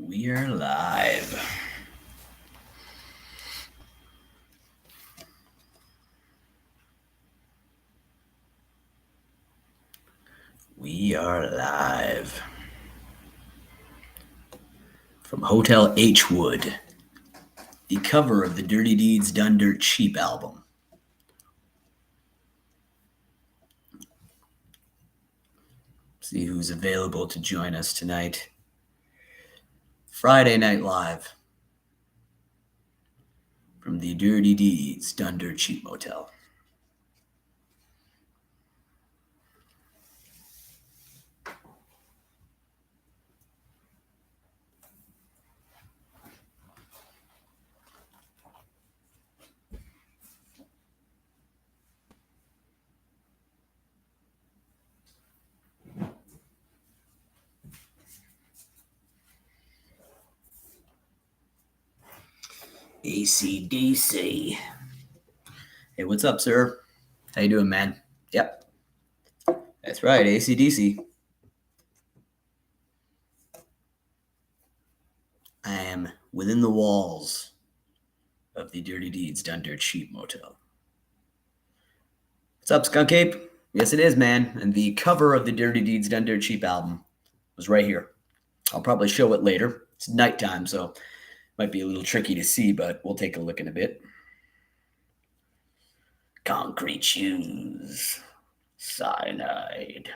We are live. We are live. From Hotel H. Wood, the cover of the Dirty Deeds Done Dirt Cheap album. See who's available to join us tonight. Friday Night Live from the Dirty Deeds Done Dirt Cheap Motel. AC/DC. Hey, what's up, sir? How you doing, man? Yep. That's right, AC/DC. I am within the walls of the Dirty Deeds Done Dirt Cheap Motel. What's up, Skunk Ape? Yes, it is, man. And the cover of the Dirty Deeds Done Dirt Cheap album was right here. I'll probably show it later. It's nighttime, so it might be a little tricky to see, but we'll take a look in a bit. Concrete shoes, cyanide,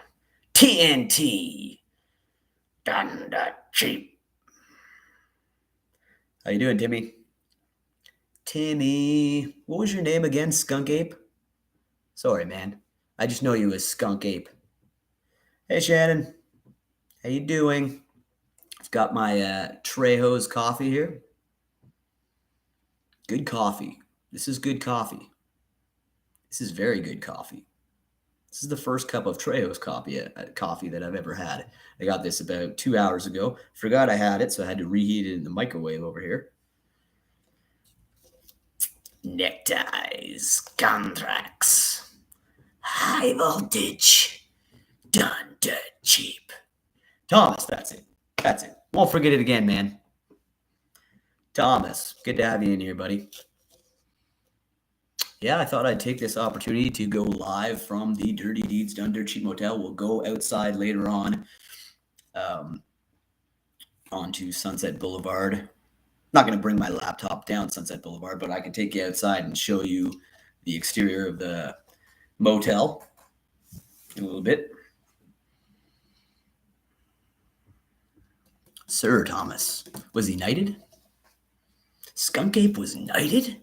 TNT, Done Dirt Cheap. How you doing, Timmy? Timmy, what was your name again, Skunk Ape? Sorry, man. I just know you as Skunk Ape. Hey, Shannon. How you doing? I've got my Trejo's coffee here. Good coffee. This is good coffee. This is very good coffee. This is the first cup of Trejo's coffee that I've ever had. I got this about 2 hours ago. Forgot I had it, so I had to reheat it in the microwave over here. Neckties, contracts, high voltage, done dirt cheap. Thomas, that's it. That's it. Won't forget it again, man. Thomas, good to have you in here, buddy. Yeah, I thought I'd take this opportunity to go live from the Dirty Deeds Done Dirt Cheap Motel. We'll go outside later on onto Sunset Boulevard. Not going to bring my laptop down Sunset Boulevard, but I can take you outside and show you the exterior of the motel in a little bit. Sir Thomas, was he knighted? Skunk Ape was knighted?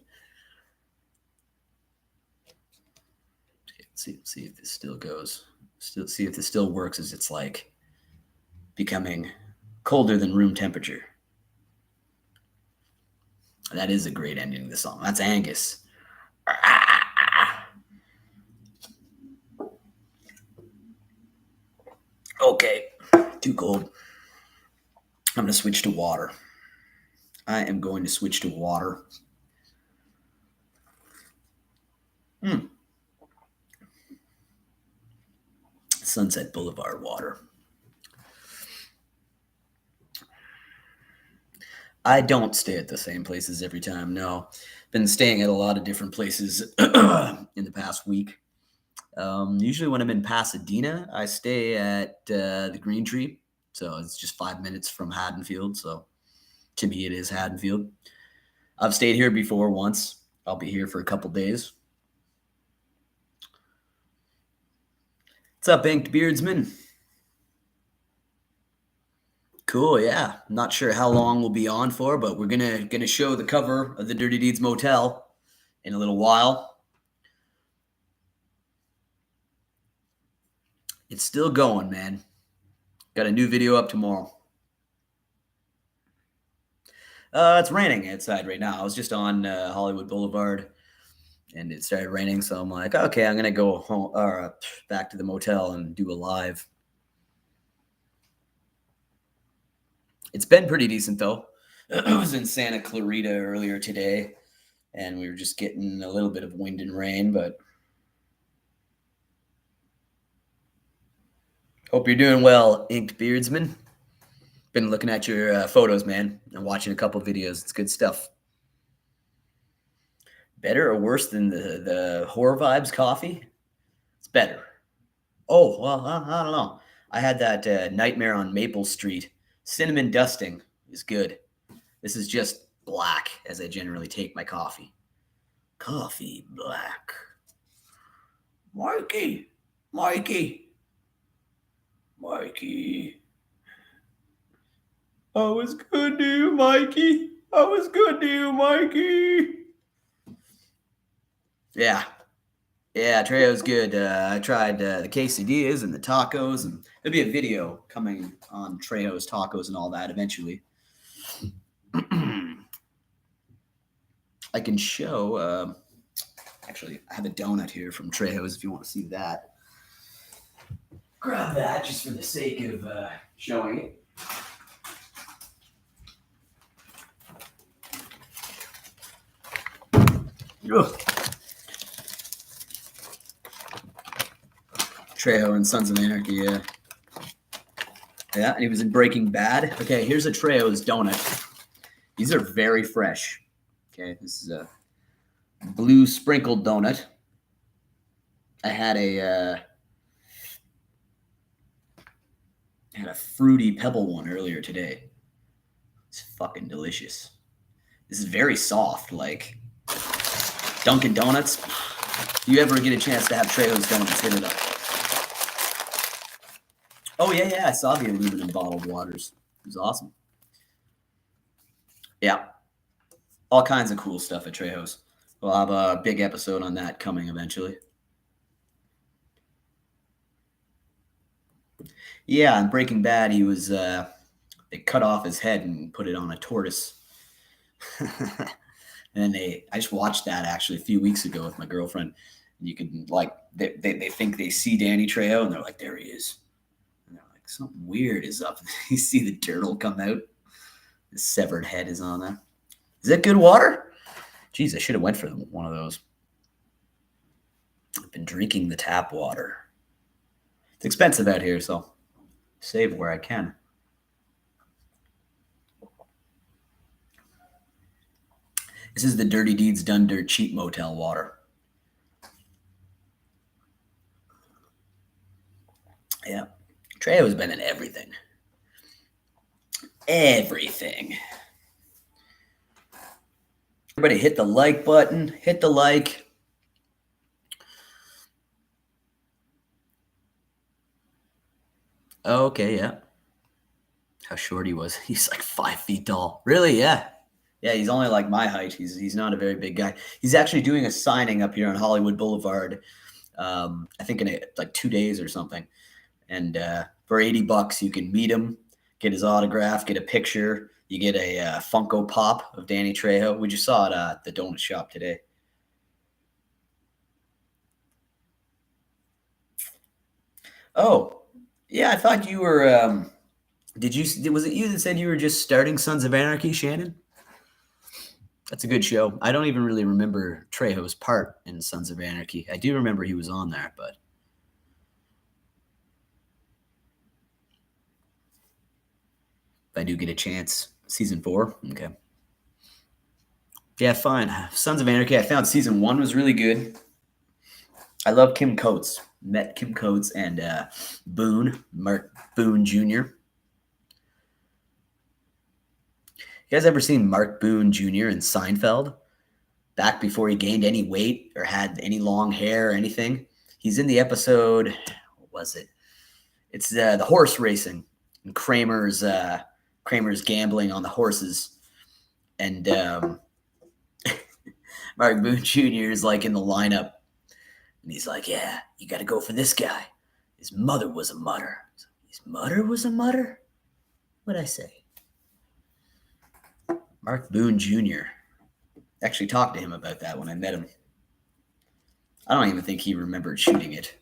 Let's see if this still goes. See if this still works as it's like becoming colder than room temperature. That is a great ending to the song. That's Angus. Okay, too cold. I'm going to switch to water. I am going to switch to water. Sunset Boulevard water. I don't stay at the same places every time, no. Been staying at a lot of different places in the past week. Usually when I'm in Pasadena, I stay at the Green Tree. So it's just 5 minutes from Haddonfield. So to me, it is Haddonfield. I've stayed here before once. I'll be here for a couple days. What's up, Inked Beardsman? Cool, yeah. Not sure how long we'll be on for, but we're gonna show the cover of the Dirty Deeds Motel in a little while. It's still going, man. Got a new video up tomorrow. It's raining outside right now. I was just on Hollywood Boulevard, and it started raining, so I'm like, okay, I'm gonna go home or back to the motel and do a live. It's been pretty decent though. I was in Santa Clarita earlier today, and we were just getting a little bit of wind and rain, but hope you're doing well, Inked Beardsman. Been looking at your photos, man, and watching a couple videos. It's good stuff. Better or worse than the Horror Vibes coffee? It's better. Oh, well, I don't know. I had that Nightmare on Maple Street. Cinnamon dusting is good. This is just black, as I generally take my coffee. Coffee black. Mikey, Mikey, Mikey. I was good to you, Mikey. I was good to you, Mikey. Yeah. Yeah, Trejo's good. I tried the quesadillas and the tacos, and there'll be a video coming on Trejo's tacos and all that eventually. I can show. Actually, I have a donut here from Trejo's if you want to see that. Grab that just for the sake of showing it. Ugh. Trejo and Sons of Anarchy, yeah. Yeah, and he was in Breaking Bad. Okay, here's a Trejo's donut. These are very fresh. Okay, this is a blue sprinkled donut. I had a fruity pebble one earlier today. It's fucking delicious. This is very soft, like Dunkin' Donuts. If you ever get a chance to have Trejo's donuts, hit it up. Oh, yeah, I saw the aluminum bottled waters. It was awesome. Yeah. All kinds of cool stuff at Trejo's. We'll have a big episode on that coming eventually. Yeah, in Breaking Bad, he was, they cut off his head and put it on a tortoise. And I just watched that actually a few weeks ago with my girlfriend. And you can, like, they think they see Danny Trejo, and they're like, there he is. And they're like, something weird is up. You see the turtle come out. His severed head is on there. Is that good water? Jeez, I should have went for one of those. I've been drinking the tap water. It's expensive out here, so save where I can. This is the Dirty Deeds Done Dirt cheap motel water. Yeah. Trejo has been in everything. Everything. Everybody hit the like button. Hit the like. Oh, okay, yeah. How short he was. He's like 5 feet tall. Really? Yeah. Yeah, he's only like my height. He's not a very big guy. He's actually doing a signing up here on Hollywood Boulevard. I think in like 2 days or something. And for $80, you can meet him, get his autograph, get a picture. You get a Funko Pop of Danny Trejo. We just saw it at the donut shop today. Oh, yeah. I thought you were. Did you? Was it you that said you were just starting Sons of Anarchy, Shannon? That's a good show. I don't even really remember Trejo's part in Sons of Anarchy. I do remember he was on there, but if I do get a chance, season 4, okay. Yeah, fine. Sons of Anarchy. I found season 1 was really good. I love Kim Coates. Met Kim Coates and Mark Boone Jr. You guys ever seen Mark Boone Jr. in Seinfeld? Back before he gained any weight or had any long hair or anything. He's in the episode, what was it? It's the horse racing. And Kramer's gambling on the horses. And Mark Boone Jr. is like in the lineup. And he's like, yeah, you got to go for this guy. His mother was a mutter. His mother was a mutter? What'd I say? Mark Boone Jr. Actually talked to him about that when I met him. I don't even think he remembered shooting it.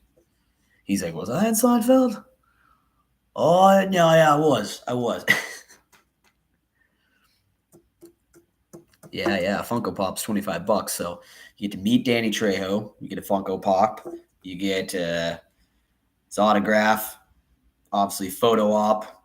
He's like, was I in Seinfeld? Oh, no, yeah, I was. Yeah, Funko Pop's $25. So you get to meet Danny Trejo. You get a Funko Pop. You get his autograph. Obviously, photo op.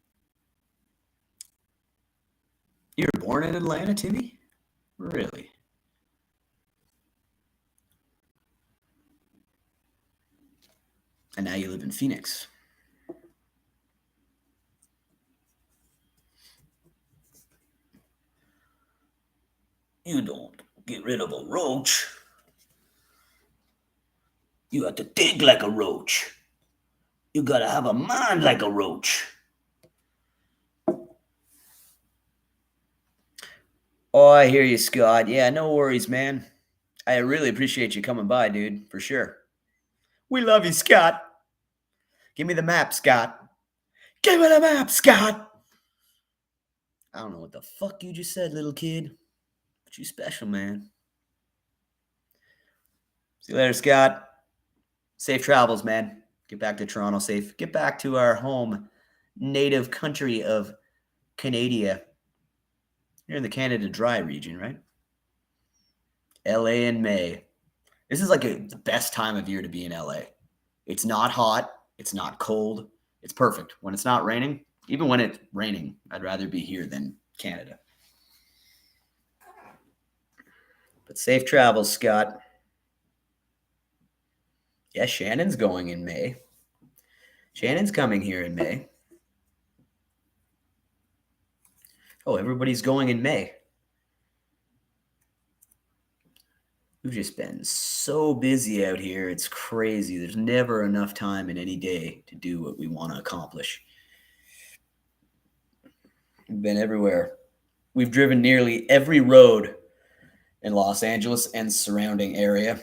born in Atlanta, Timmy? Really? And now you live in Phoenix. You don't get rid of a roach. You have to think like a roach. You gotta have a mind like a roach. Oh, I hear you, Scott. Yeah, no worries, man. I really appreciate you coming by, dude, for sure. We love you, Scott. Give me the map, Scott. Give me the map, Scott. I don't know what the fuck you just said, little kid, but you special, man. See you later, Scott. Safe travels, man. Get back to Toronto safe. Get back to our home native country of Canada. You're in the Canada Dry region, right? LA in May. This is like the best time of year to be in LA. It's not hot. It's not cold. It's perfect. When it's not raining, even when it's raining, I'd rather be here than Canada. But safe travels, Scott. Yeah, Shannon's going in May. Shannon's coming here in May. Oh, everybody's going in May. We've just been so busy out here. It's crazy. There's never enough time in any day to do what we want to accomplish. We've been everywhere. We've driven nearly every road in Los Angeles and surrounding area.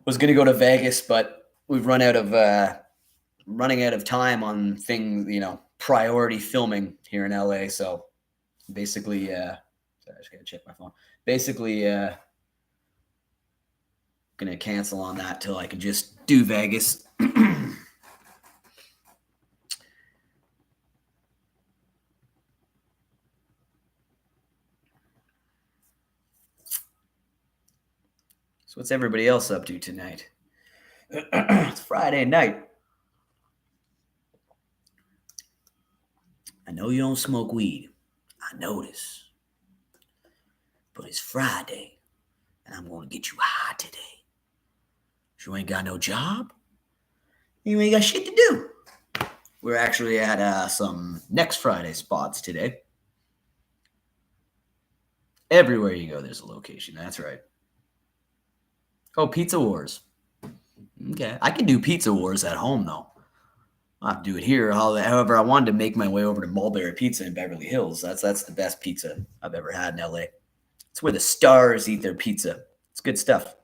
Was going to go to Vegas, but we've running out of time on things, priority filming here in LA. So basically, sorry, I just gotta check my phone. Basically, gonna cancel on that till I can just do Vegas. So what's everybody else up to tonight? It's Friday night. I know you don't smoke weed. I notice. But it's Friday, and I'm going to get you high today. You ain't got no job. You ain't got shit to do. We're actually at some Next Friday spots today. Everywhere you go, there's a location. That's right. Oh, Pizza Wars. Okay. I can do Pizza Wars at home, though. I'll have to do it here. However, I wanted to make my way over to Mulberry Pizza in Beverly Hills. That's the best pizza I've ever had in LA. It's where the stars eat their pizza. It's good stuff.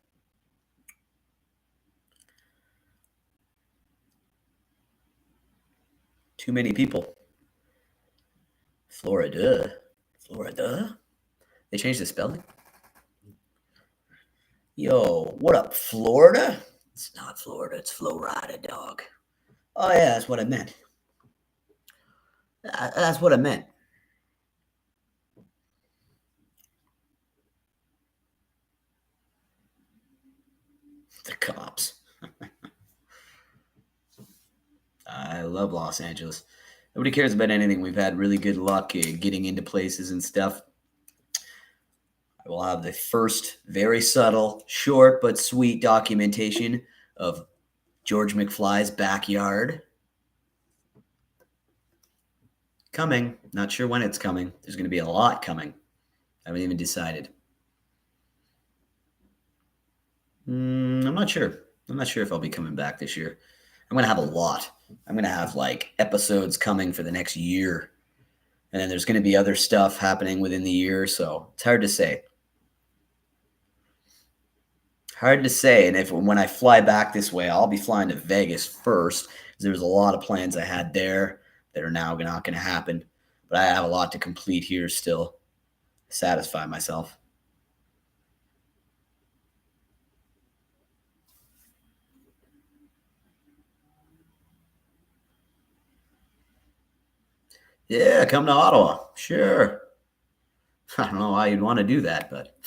Too many people. Florida. They changed the spelling. Yo, what up, Florida? It's not Florida. It's Florida, dog. Oh, yeah, that's what I meant. That's what I meant. The cops. I love Los Angeles. Nobody cares about anything. We've had really good luck getting into places and stuff. I will have the first very subtle, short but sweet documentation of George McFly's backyard. Coming. Not sure when it's coming. There's going to be a lot coming. I haven't even decided. I'm not sure. I'm not sure if I'll be coming back this year. I'm going to have a lot. I'm going to have episodes coming for the next year. And then there's going to be other stuff happening within the year. So it's hard to say. Hard to say. And when I fly back this way, I'll be flying to Vegas first. There's a lot of plans I had there that are now not going to happen. But I have a lot to complete here still. Satisfy myself. Yeah, come to Ottawa. Sure. I don't know why you'd want to do that, but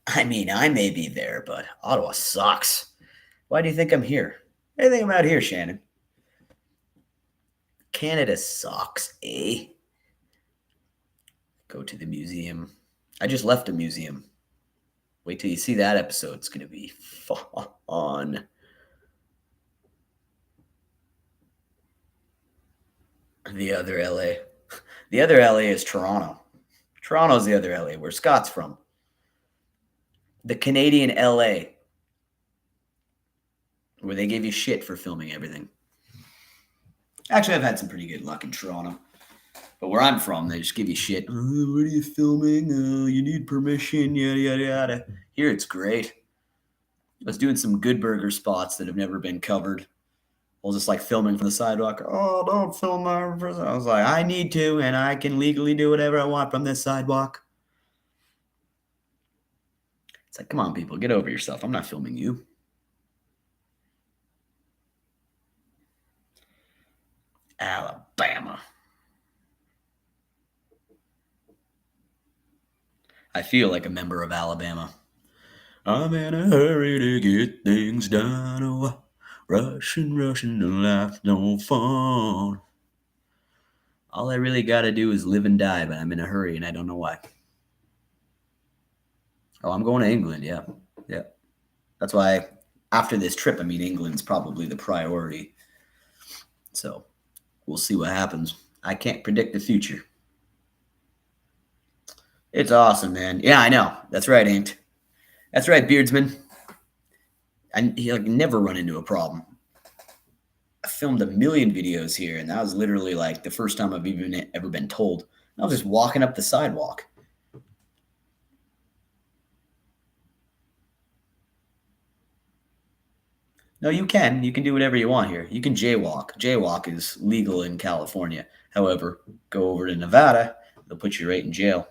I mean, I may be there, but Ottawa sucks. Why do you think I'm here? Why do you think I'm out here, Shannon? Canada sucks, eh? Go to the museum. I just left a museum. Wait till you see that episode. It's going to be fun. The other LA. The other LA is Toronto. Toronto's the other LA, where Scott's from. The Canadian LA, where they give you shit for filming everything. Actually, I've had some pretty good luck in Toronto. But where I'm from, they just give you shit. What are you filming? You need permission, yada, yada, yada. Here, it's great. I was doing some good burger spots that have never been covered. I was just like filming from the sidewalk. Oh, don't film my. I was like, I need to, and I can legally do whatever I want from this sidewalk. It's like, come on, people, get over yourself. I'm not filming you. Alabama. I feel like a member of Alabama. I'm in a hurry to get things done. Oh, rushing, the life's no fun. All I really gotta do is live and die, but I'm in a hurry and I don't know why. Oh, I'm going to England, yeah. Yeah. That's why after this trip, I mean, England's probably the priority. So we'll see what happens. I can't predict the future. It's awesome, man. Yeah, I know. That's right, Inked. That's right, Beardsman. I never run into a problem. I filmed a million videos here, and that was literally like the first time I've even ever been told. I was just walking up the sidewalk. No, you can. You can do whatever you want here. You can jaywalk. Jaywalk is legal in California. However, go over to Nevada, they'll put you right in jail.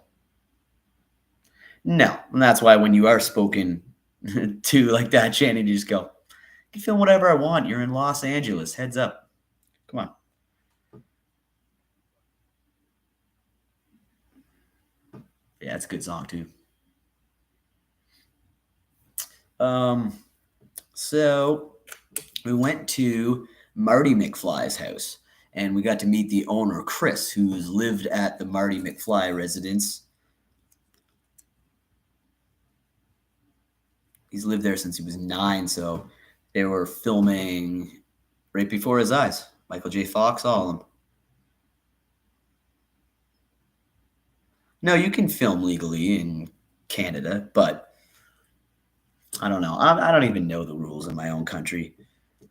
No, and that's why when you are spoken to like that, Shannon, you just go, "I can film whatever I want. You're in Los Angeles. Heads up. Come on." Yeah, it's a good song too. So we went to Marty McFly's house, and we got to meet the owner, Chris, who's lived at the Marty McFly residence. He's lived there since he was 9, so they were filming right before his eyes. Michael J. Fox, all of them. No, you can film legally in Canada, but I don't know. I don't even know the rules in my own country.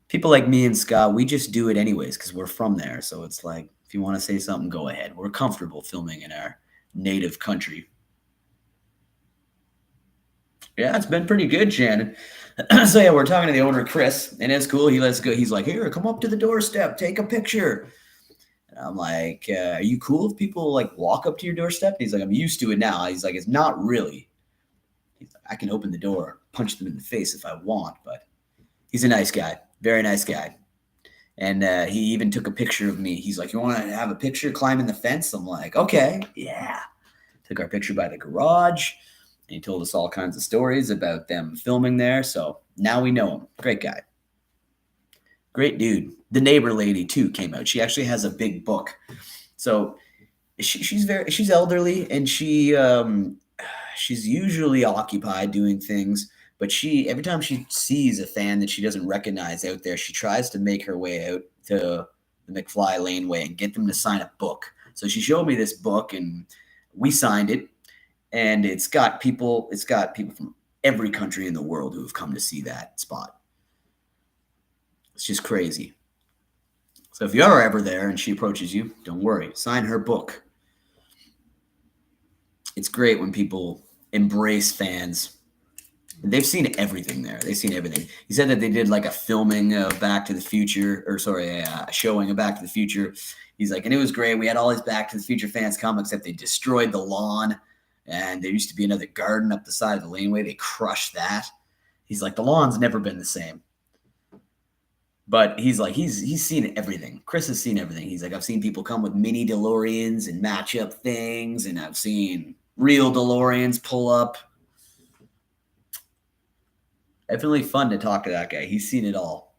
People like me and Scott, we just do it anyways because we're from there. So it's like, if you want to say something, go ahead. We're comfortable filming in our native country. Yeah, it's been pretty good, Shannon. So yeah, we're talking to the owner, Chris, and it's cool. He lets go. He's like, "Here, come up to the doorstep, take a picture." And I'm like, "Are you cool if people like walk up to your doorstep?" He's like, "I'm used to it now." He's like, "It's not really." He's like, "I can open the door, punch them in the face if I want," but he's a nice guy, very nice guy. And he even took a picture of me. He's like, "You want to have a picture climbing the fence?" I'm like, "Okay, yeah." Took our picture by the garage. And he told us all kinds of stories about them filming there. So now we know him. Great guy. Great dude. The neighbor lady too came out. She actually has a big book. So she's elderly and she's usually occupied doing things. But she every time she sees a fan that she doesn't recognize out there, she tries to make her way out to the McFly laneway and get them to sign a book. So she showed me this book and we signed it, and it's got people from every country in the world who have come to see that spot. It's just crazy. So if you're ever there and she approaches you, don't worry, sign her book. It's great when people embrace fans. They've seen everything there. They've seen everything. He said that they did like a filming of Back to the Future, or sorry, a showing of Back to the Future. He's like, and it was great. We had all these Back to the Future fans come, except they destroyed the lawn. And there used to be another garden up the side of the laneway. They crushed that. He's like, the lawn's never been the same. But he's like, he's seen everything. Chris has seen everything. He's like, I've seen people come with mini DeLoreans and match up things, and I've seen real DeLoreans pull up. Definitely fun to talk to that guy. He's seen it all.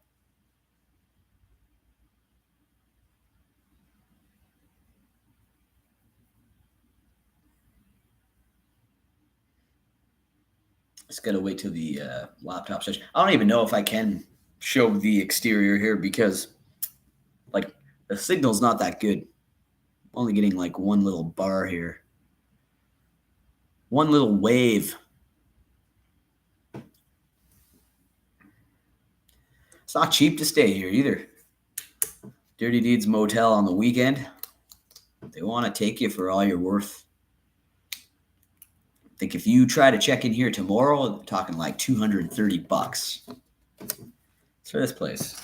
Just gotta wait till the laptop starts. I don't even know if I can show the exterior here because, like, the signal's not that good. I'm only getting like one little bar here, one little wave. It's not cheap to stay here either. Dirty Deeds Motel on the weekend. They want to take you for all you're worth. I think if you try to check in here tomorrow, they're talking like $230 for this place.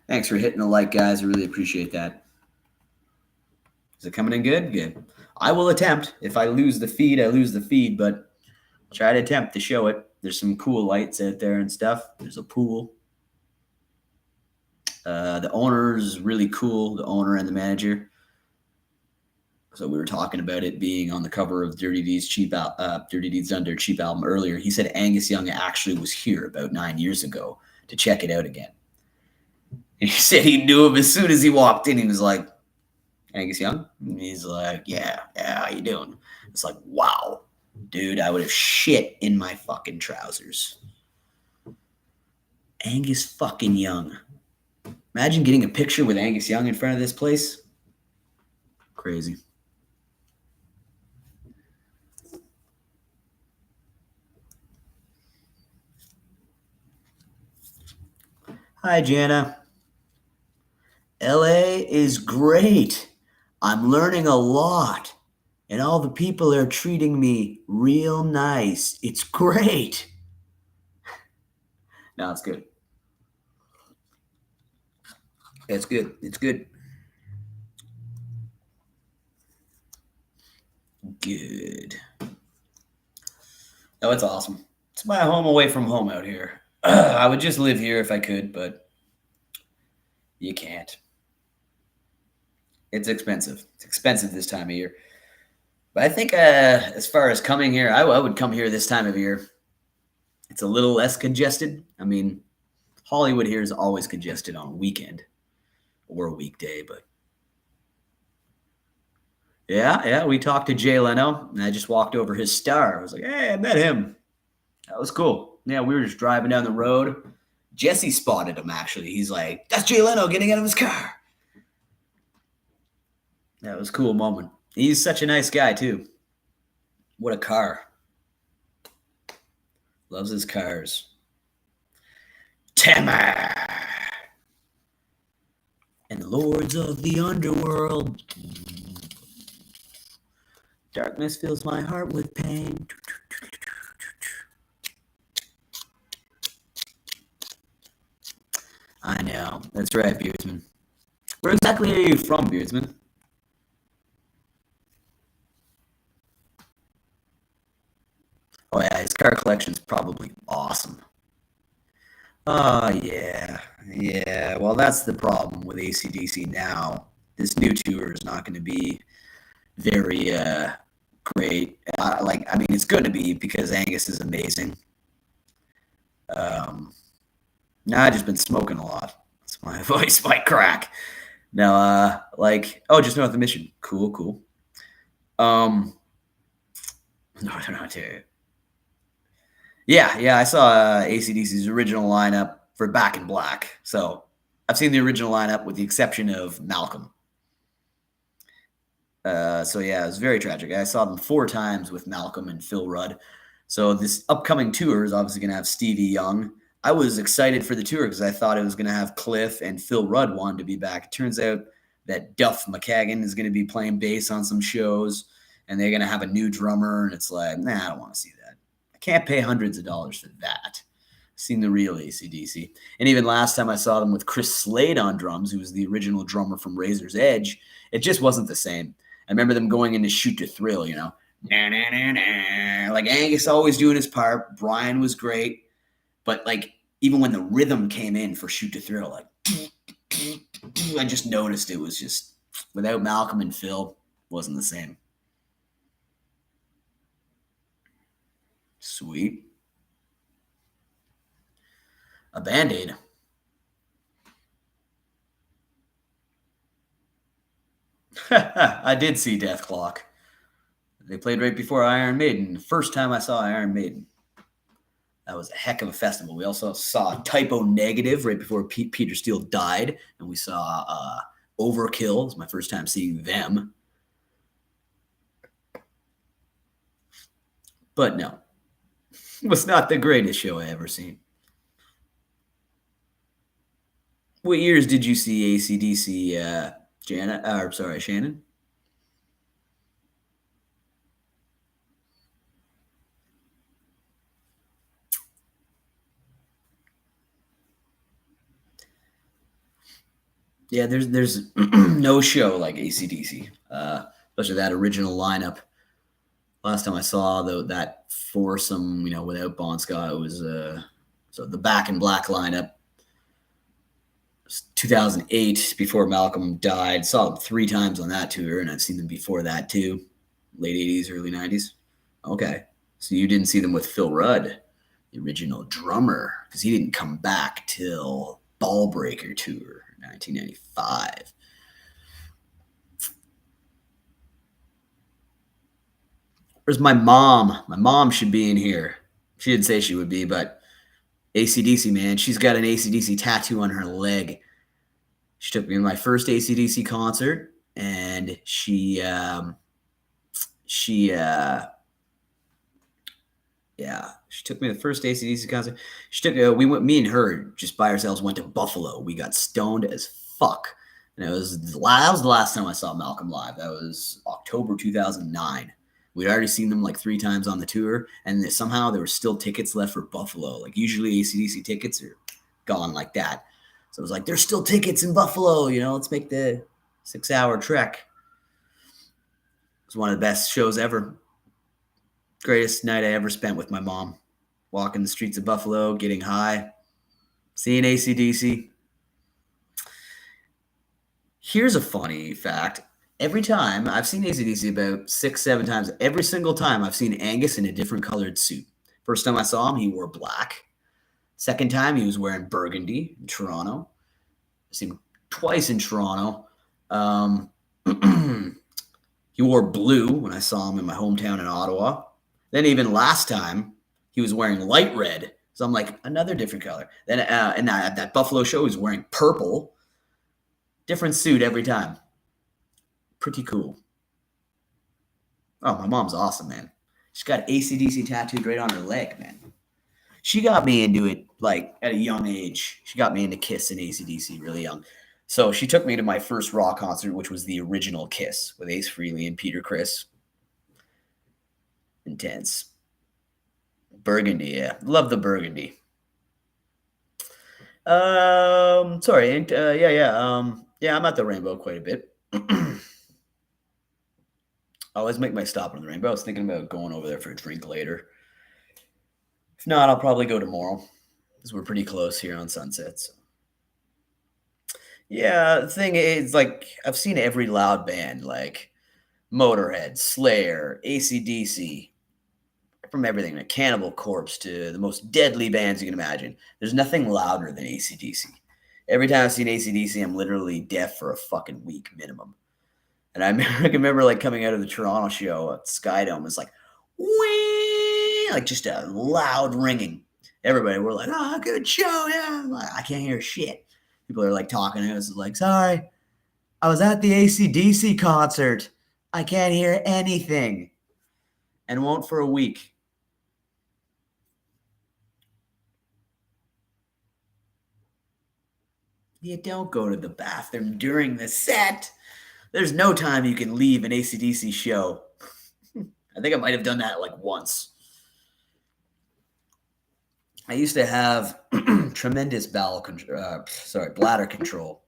Thanks for hitting the like, guys. I really appreciate that. Is it coming in good? Good. I will attempt. If I lose the feed, I lose the feed, but try to attempt to show it. There's some cool lights out there and stuff. There's a pool. The owner's really cool, the owner and the manager. So we were talking about it being on the cover of Dirty Deeds Dirty Deeds Done Dirt Cheap album earlier. He said Angus Young actually was here about 9 years ago to check it out again. And he said he knew him as soon as he walked in. He was like, Angus Young? And he's like, yeah, how you doing? It's like, wow, dude, I would have shit in my fucking trousers. Angus fucking Young. Imagine getting a picture with Angus Young in front of this place. Crazy. Hi, Jana. LA is great. I'm learning a lot. And all the people are treating me real nice. It's great. No, it's good. It's good. It's good. Good. No, it's awesome. It's my home away from home out here. I would just live here if I could, but you can't. It's expensive. It's expensive this time of year. But I think as far as coming here, I would come here this time of year. It's a little less congested. I mean, Hollywood here is always congested on a weekend or a weekday, but yeah, we talked to Jay Leno, and I just walked over his star. I was like, hey, I met him. That was cool. Yeah, we were just driving down the road. Jesse spotted him, actually. He's like, that's Jay Leno getting out of his car. That was a cool moment. He's such a nice guy, too. What a car. Loves his cars. Tamar. And lords of the underworld. Darkness fills my heart with pain. I know. That's right, Beardsman. Where exactly are you from, Beardsman? Oh, yeah, his car collection's probably awesome. Oh, yeah. Yeah, well, that's the problem with AC/DC now. This new tour is not going to be very great. I mean, it's going to be because Angus is amazing. Now I've just been smoking a lot. So my voice might crack. Now, just north of Mission. Cool. Northern Ontario. Yeah, I saw AC/DC's original lineup for Back in Black. So I've seen the original lineup with the exception of Malcolm. So yeah, it was very tragic. I saw them 4 times with Malcolm and Phil Rudd. So this upcoming tour is obviously going to have Stevie Young. I was excited for the tour because I thought it was going to have Cliff and Phil Rudd wanted to be back. It turns out that Duff McKagan is going to be playing bass on some shows, and they're going to have a new drummer, and it's like, nah, I don't want to see that. I can't pay hundreds of dollars for that. I've seen the real AC/DC. And even last time I saw them with Chris Slade on drums, who was the original drummer from Razor's Edge, it just wasn't the same. I remember them going in to Shoot to Thrill, you know. Nah, nah, nah, nah. Like Angus always doing his part. Brian was great. But like even when the rhythm came in for Shoot to Thrill, like I just noticed it was just without Malcolm and Phil, wasn't the same. Sweet. A Band-Aid. I did see Death Clock. They played right before Iron Maiden. The first time I saw Iron Maiden. That was a heck of a festival. We also saw Typo Negative right before Peter Steele died, and we saw Overkill. It was my first time seeing them. But no, it was not the greatest show I ever seen. What years did you see AC/DC, Janet? Sorry, Shannon? Yeah, there's no show like AC/DC, especially that original lineup. Last time I saw that foursome, without Bon Scott, it was so the Back in Black lineup. 2008, before Malcolm died. Saw them 3 times on that tour, and I've seen them before that too, late 80s, early 90s. Okay, so you didn't see them with Phil Rudd, the original drummer, because he didn't come back till Ballbreaker tour, 1995. Where's my mom? My mom should be in here. She didn't say she would be, but AC/DC, man. She's got an AC/DC tattoo on her leg. She took me to my first AC/DC concert, and she took me to the first AC/DC concert. She took we went, me and her just by ourselves went to Buffalo. We got stoned as fuck, and that was the last time I saw Malcolm live. That was October 2009. We'd already seen them like 3 times on the tour, and somehow there were still tickets left for Buffalo. Like usually AC/DC tickets are gone like that. So it was like, there's still tickets in Buffalo, let's make the 6-hour trek. It was one of the best shows ever. Greatest night I ever spent with my mom. Walking the streets of Buffalo, getting high, seeing AC/DC. Here's a funny fact. Every time I've seen AC/DC about 6, 7 times, every single time I've seen Angus in a different colored suit. First time I saw him, he wore black. Second time, he was wearing burgundy in Toronto. I've seen him twice in Toronto. He wore blue when I saw him in my hometown in Ottawa. Then even last time, he was wearing light red. So I'm like, another different color. Then and at that Buffalo show, he was wearing purple. Different suit every time. Pretty cool. Oh, my mom's awesome, man. She's got AC/DC tattooed right on her leg, man. She got me into it like at a young age. She got me into Kiss and AC/DC really young. So she took me to my first rock concert, which was the original Kiss with Ace Frehley and Peter Criss. Intense. Burgundy, yeah. Love the burgundy. Sorry. Yeah, I'm at the Rainbow quite a bit. I always make my stop on the Rainbow. I was thinking about going over there for a drink later. If not, I'll probably go tomorrow because we're pretty close here on Sunsets. Yeah, the thing is, like, I've seen every loud band, like Motorhead, Slayer, AC/DC, from everything, like Cannibal Corpse to the most deadly bands you can imagine. There's nothing louder than AC/DC. Every time I've seen AC/DC, I'm literally deaf for a fucking week minimum. And I can remember like coming out of the Toronto show at Skydome, it was like, whee, like just a loud ringing. Everybody were like, oh, good show, yeah. Like, I can't hear shit. People are like talking to us like, sorry, I was at the AC/DC concert. I can't hear anything. And won't for a week. You don't go to the bathroom during the set. There's no time you can leave an AC/DC show. I think I might have done that like once. I used to have tremendous bladder control.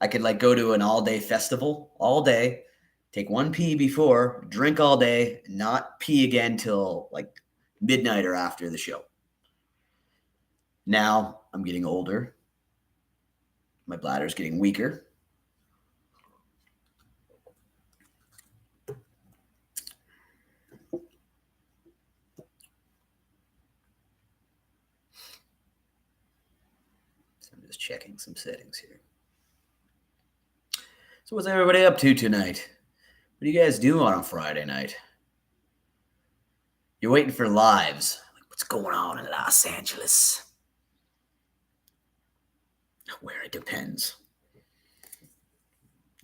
I could like go to an all-day festival all day, take one pee before, drink all day, not pee again till like midnight or after the show. Now I'm getting older. My bladder's getting weaker. So I'm just checking some settings here. So what's everybody up to tonight? What do you guys do on a Friday night? You're waiting for lives. Like, what's going on in Los Angeles? Where it depends.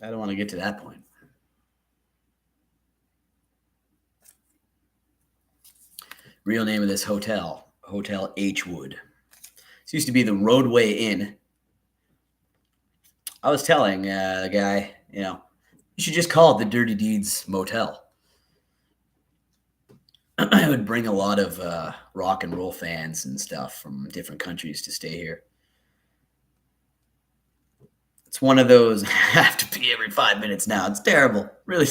I don't want to get to that point. Real name of this hotel, Hotel H-Wood. This used to be the Roadway Inn. I was telling the guy, you should just call it the Dirty Deeds Motel. I would bring a lot of rock and roll fans and stuff from different countries to stay here. It's one of those, I have to pee every 5 minutes now. It's terrible. Really.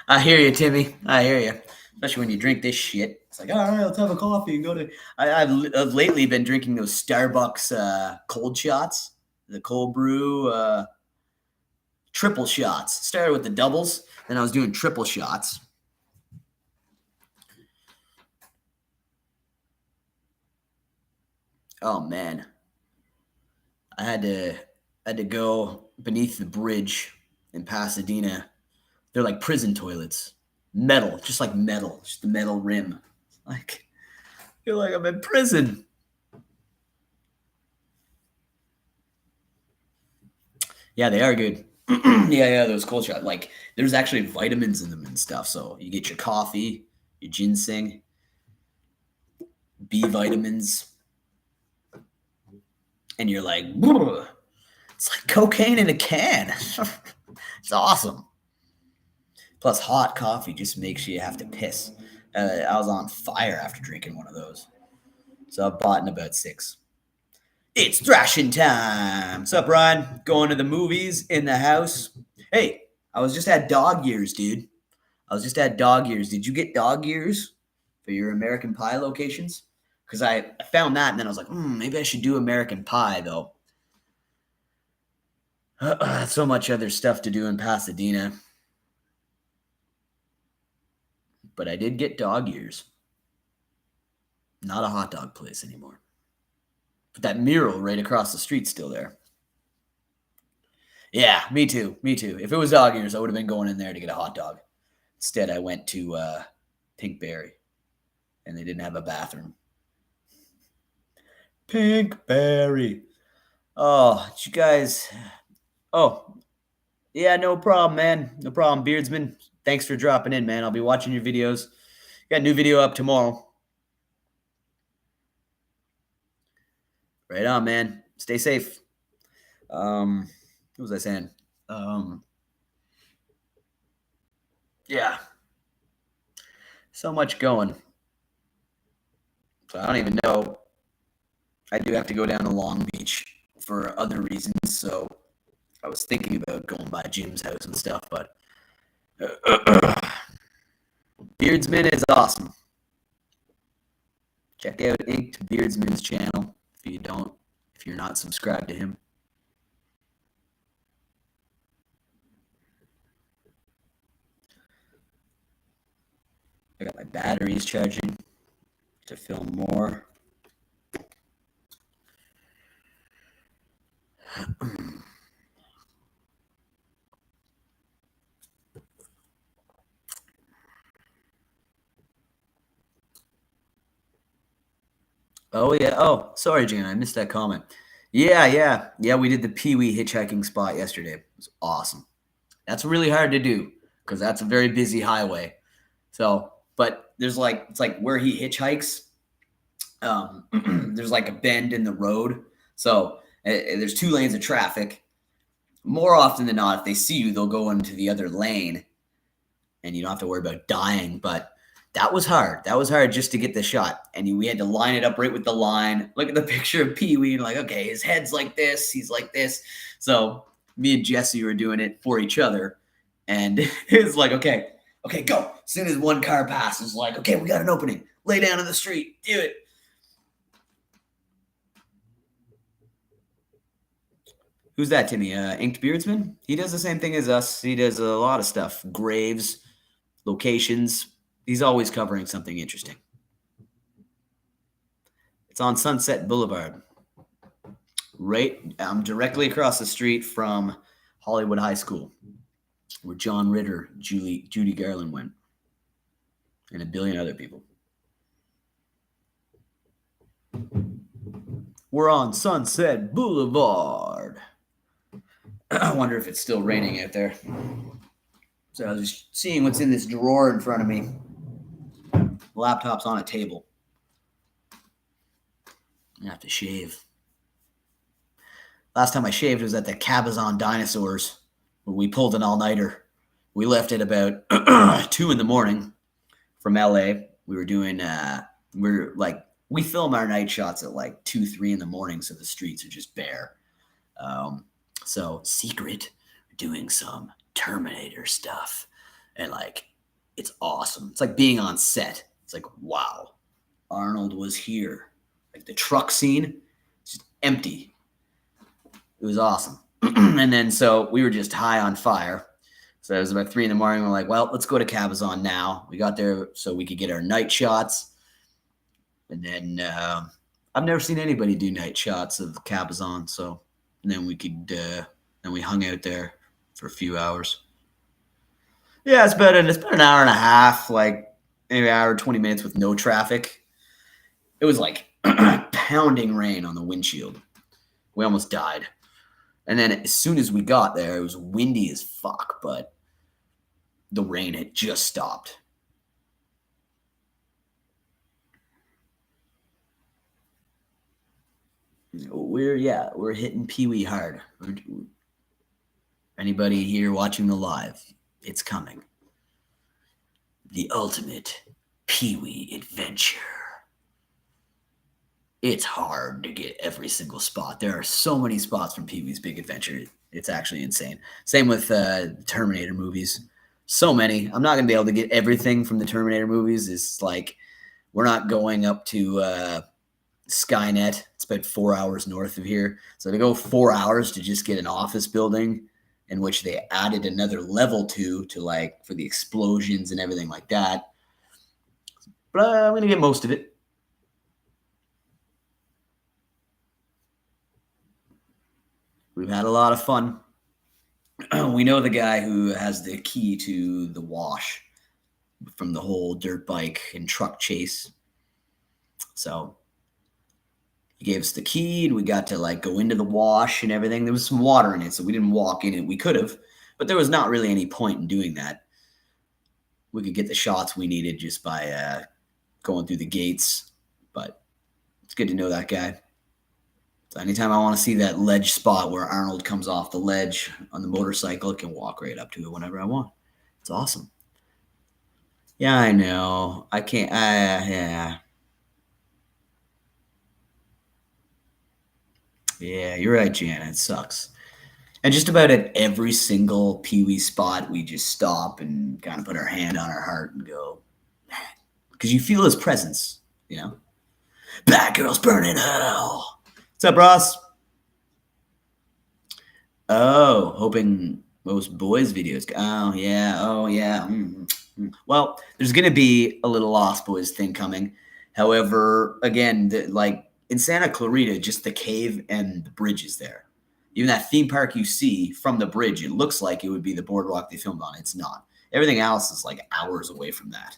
I hear you, Timmy. I hear you. Especially when you drink this shit. It's like, all right, let's have a coffee and go to. I've lately been drinking those Starbucks cold shots, the cold brew triple shots. Started with the doubles, then I was doing triple shots. Oh man, I had to go beneath the bridge in Pasadena. They're like prison toilets, metal, just like metal, just the metal rim. Like, I feel like I'm in prison. Yeah, they are good. Yeah, those cold shots. Like, there's actually vitamins in them and stuff. So you get your coffee, your ginseng, B vitamins, and you're like, it's like cocaine in a can. It's awesome. Plus, hot coffee just makes you have to piss. I was on fire after drinking one of those. So I bought in about 6. It's thrashing time. What's up, Ryan? Going to the movies in the house. Hey, I was just at dog years, dude. I was just at dog years. Did you get dog years for your American Pie locations? Because I found that and then I was like, maybe I should do American Pie, though. So much other stuff to do in Pasadena. But I did get dog years. Not a hot dog place anymore. But that mural right across the street's still there. Yeah, me too. Me too. If it was dog years, I would have been going in there to get a hot dog. Instead, I went to Pinkberry, and they didn't have a bathroom. Pinkberry. Oh, did you guys? Oh, yeah, no problem, man. No problem, Beardsman. Thanks for dropping in, man. I'll be watching your videos. Got a new video up tomorrow. Right on, man. Stay safe. What was I saying? Yeah. So much going. So I don't even know. I do have to go down to Long Beach for other reasons. So I was thinking about going by Jim's house and stuff, but Beardsman is awesome. Check out Inked Beardsman's channel if you're not subscribed to him. I got my batteries charging to film more. Oh yeah. Oh, sorry, Jan. I missed that comment. Yeah. We did the Pee Wee hitchhiking spot yesterday. It was awesome. That's really hard to do because that's a very busy highway. So, but it's like where he hitchhikes. There's like a bend in the road, so there's 2 lanes of traffic. More often than not, if they see you, they'll go into the other lane, and you don't have to worry about dying. But that was hard. That was hard just to get the shot, and we had to line it up right with the line. Look at the picture of Pee Wee, and like, okay, his head's like this, he's like this. So me and Jesse were doing it for each other, and it's like, okay, go. As soon as one car passes, like, okay, we got an opening. Lay down in the street, do it. Who's that, Timmy? Inked Beardsman? He does the same thing as us. He does a lot of stuff. Graves, locations. He's always covering something interesting. It's on Sunset Boulevard. Right, directly across the street from Hollywood High School. where John Ritter, Judy Garland went, and a billion other people. We're on Sunset Boulevard. I wonder if it's still raining out there. So I was just seeing what's in this drawer in front of me. The laptop's on a table. I have to shave. Last time I shaved was at the Cabazon Dinosaurs, where we pulled an all-nighter. We left at about 2 in the morning from LA. We were doing, we film our night shots at like 2, 3 in the morning, so the streets are just bare. So secret, doing some Terminator stuff, and like it's awesome. It's like being on set. It's like, wow, Arnold was here. Like the truck scene, it's just empty. It was awesome. And then so we were just high on fire. So it was about 3 in the morning. We're like, well, let's go to Cabazon now. We got there so we could get our night shots. And then I've never seen anybody do night shots of Cabazon. So and then we could then we hung out there for a few hours. Yeah, it's been an hour and a half, like maybe an hour, 20 minutes with no traffic. It was like pounding rain on the windshield. We almost died. And then as soon as we got there, it was windy as fuck, but the rain had just stopped. We're hitting Pee-wee hard. Anybody here watching the live, it's coming. The ultimate Pee-wee adventure. It's hard to get every single spot. There are so many spots from Pee-wee's Big Adventure. It's actually insane. Same with Terminator movies. So many. I'm not going to be able to get everything from the Terminator movies. It's like we're not going up to Skynet. It's about 4 hours north of here. So to go 4 hours to just get an office building in which they added another level to like for the explosions and everything like that. But I'm going to get most of it. We've had a lot of fun. We know the guy who has the key to the wash from the whole dirt bike and truck chase. So he gave us the key and we got to like go into the wash and everything. There was some water in it, so we didn't walk in it. We could have, but there was not really any point in doing that. We could get the shots we needed just by going through the gates, but it's good to know that guy. So anytime I want to see that ledge spot where Arnold comes off the ledge on the motorcycle, I can walk right up to it whenever I want. It's awesome. Yeah, I know. I can't. Yeah. Yeah, you're right, Jana. It sucks. And just about at every single Pee-wee spot, we just stop and kind of put our hand on our heart and go, because you feel his presence, you know? Bad girls burn in hell. What's up, Ross? Oh, hoping most boys videos. Oh, yeah. Oh, yeah. Mm-hmm. Well, there's going to be a little Lost Boys thing coming. However, again, like in Santa Clarita, just the cave and the bridge is there. Even that theme park you see from the bridge, it looks like it would be the boardwalk they filmed on. It's not. Everything else is like hours away from that.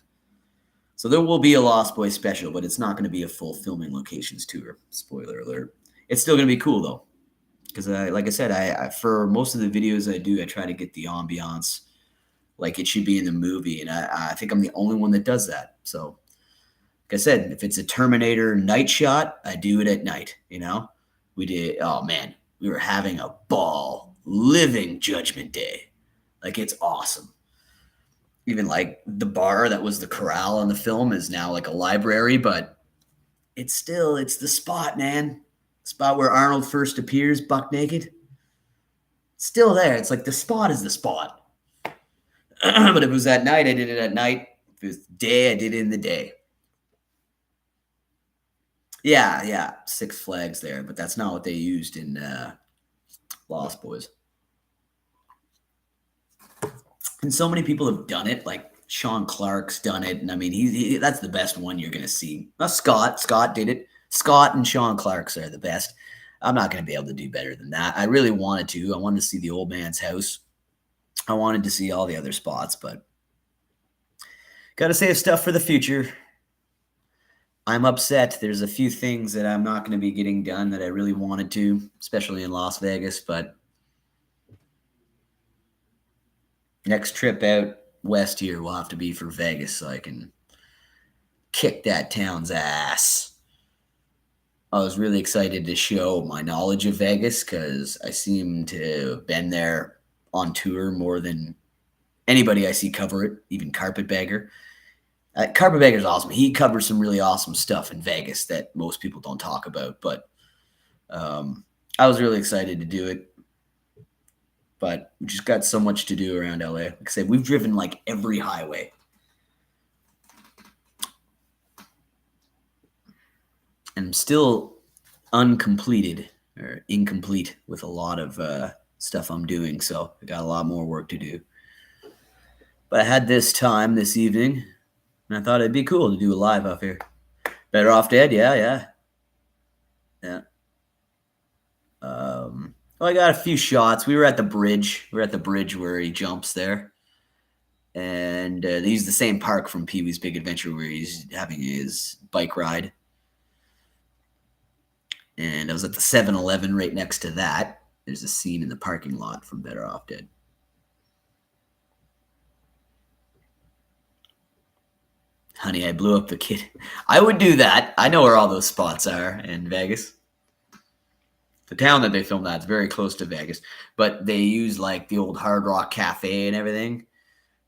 So there will be a Lost Boys special, but it's not going to be a full filming locations tour. Spoiler alert. It's still going to be cool, though. Because, like I said, I for most of the videos I do, I try to get the ambiance like it should be in the movie. And I think I'm the only one that does that. So, like I said, if it's a Terminator night shot, I do it at night, you know? We did, oh, man, we were having a ball living Judgment Day. Like, it's awesome. Even, like, the bar that was the corral in the film is now, like, a library. But it's the spot, man. Spot where Arnold first appears, buck naked. It's still there. It's like the spot is the spot. But if it was at night, I did it at night. If it was day, I did it in the day. Yeah. Six Flags there, but that's not what they used in Lost Boys. And so many people have done it. Like Sean Clark's done it, and I mean, he that's the best one you're gonna see. Scott did it. Scott and Sean Clark's are the best. I'm not going to be able to do better than that. I really wanted to. I wanted to see the old man's house. I wanted to see all the other spots, but got to save stuff for the future. I'm upset. There's a few things that I'm not going to be getting done that I really wanted to, especially in Las Vegas. But next trip out west here will have to be for Vegas so I can kick that town's ass. I was really excited to show my knowledge of Vegas because I seem to have been there on tour more than anybody I see cover it, even Carpetbagger. Carpetbagger's awesome. He covers some really awesome stuff in Vegas that most people don't talk about. But I was really excited to do it. But we just got so much to do around LA. Like I said, we've driven like every highway. And I'm still uncompleted or incomplete with a lot of stuff I'm doing. So I got a lot more work to do. But I had this time this evening, and I thought it'd be cool to do a live up here. Better Off Dead, yeah. Well, I got a few shots. We were at the bridge. We were at the bridge where he jumps there. And they use the same park from Pee-wee's Big Adventure where he's having his bike ride. And I was at the 7-Eleven right next to that. There's a scene in the parking lot from Better Off Dead. Honey, I Blew Up the Kid. I would do that. I know where all those spots are in Vegas. The town that they filmed at is very close to Vegas, but they use like the old Hard Rock Cafe and everything.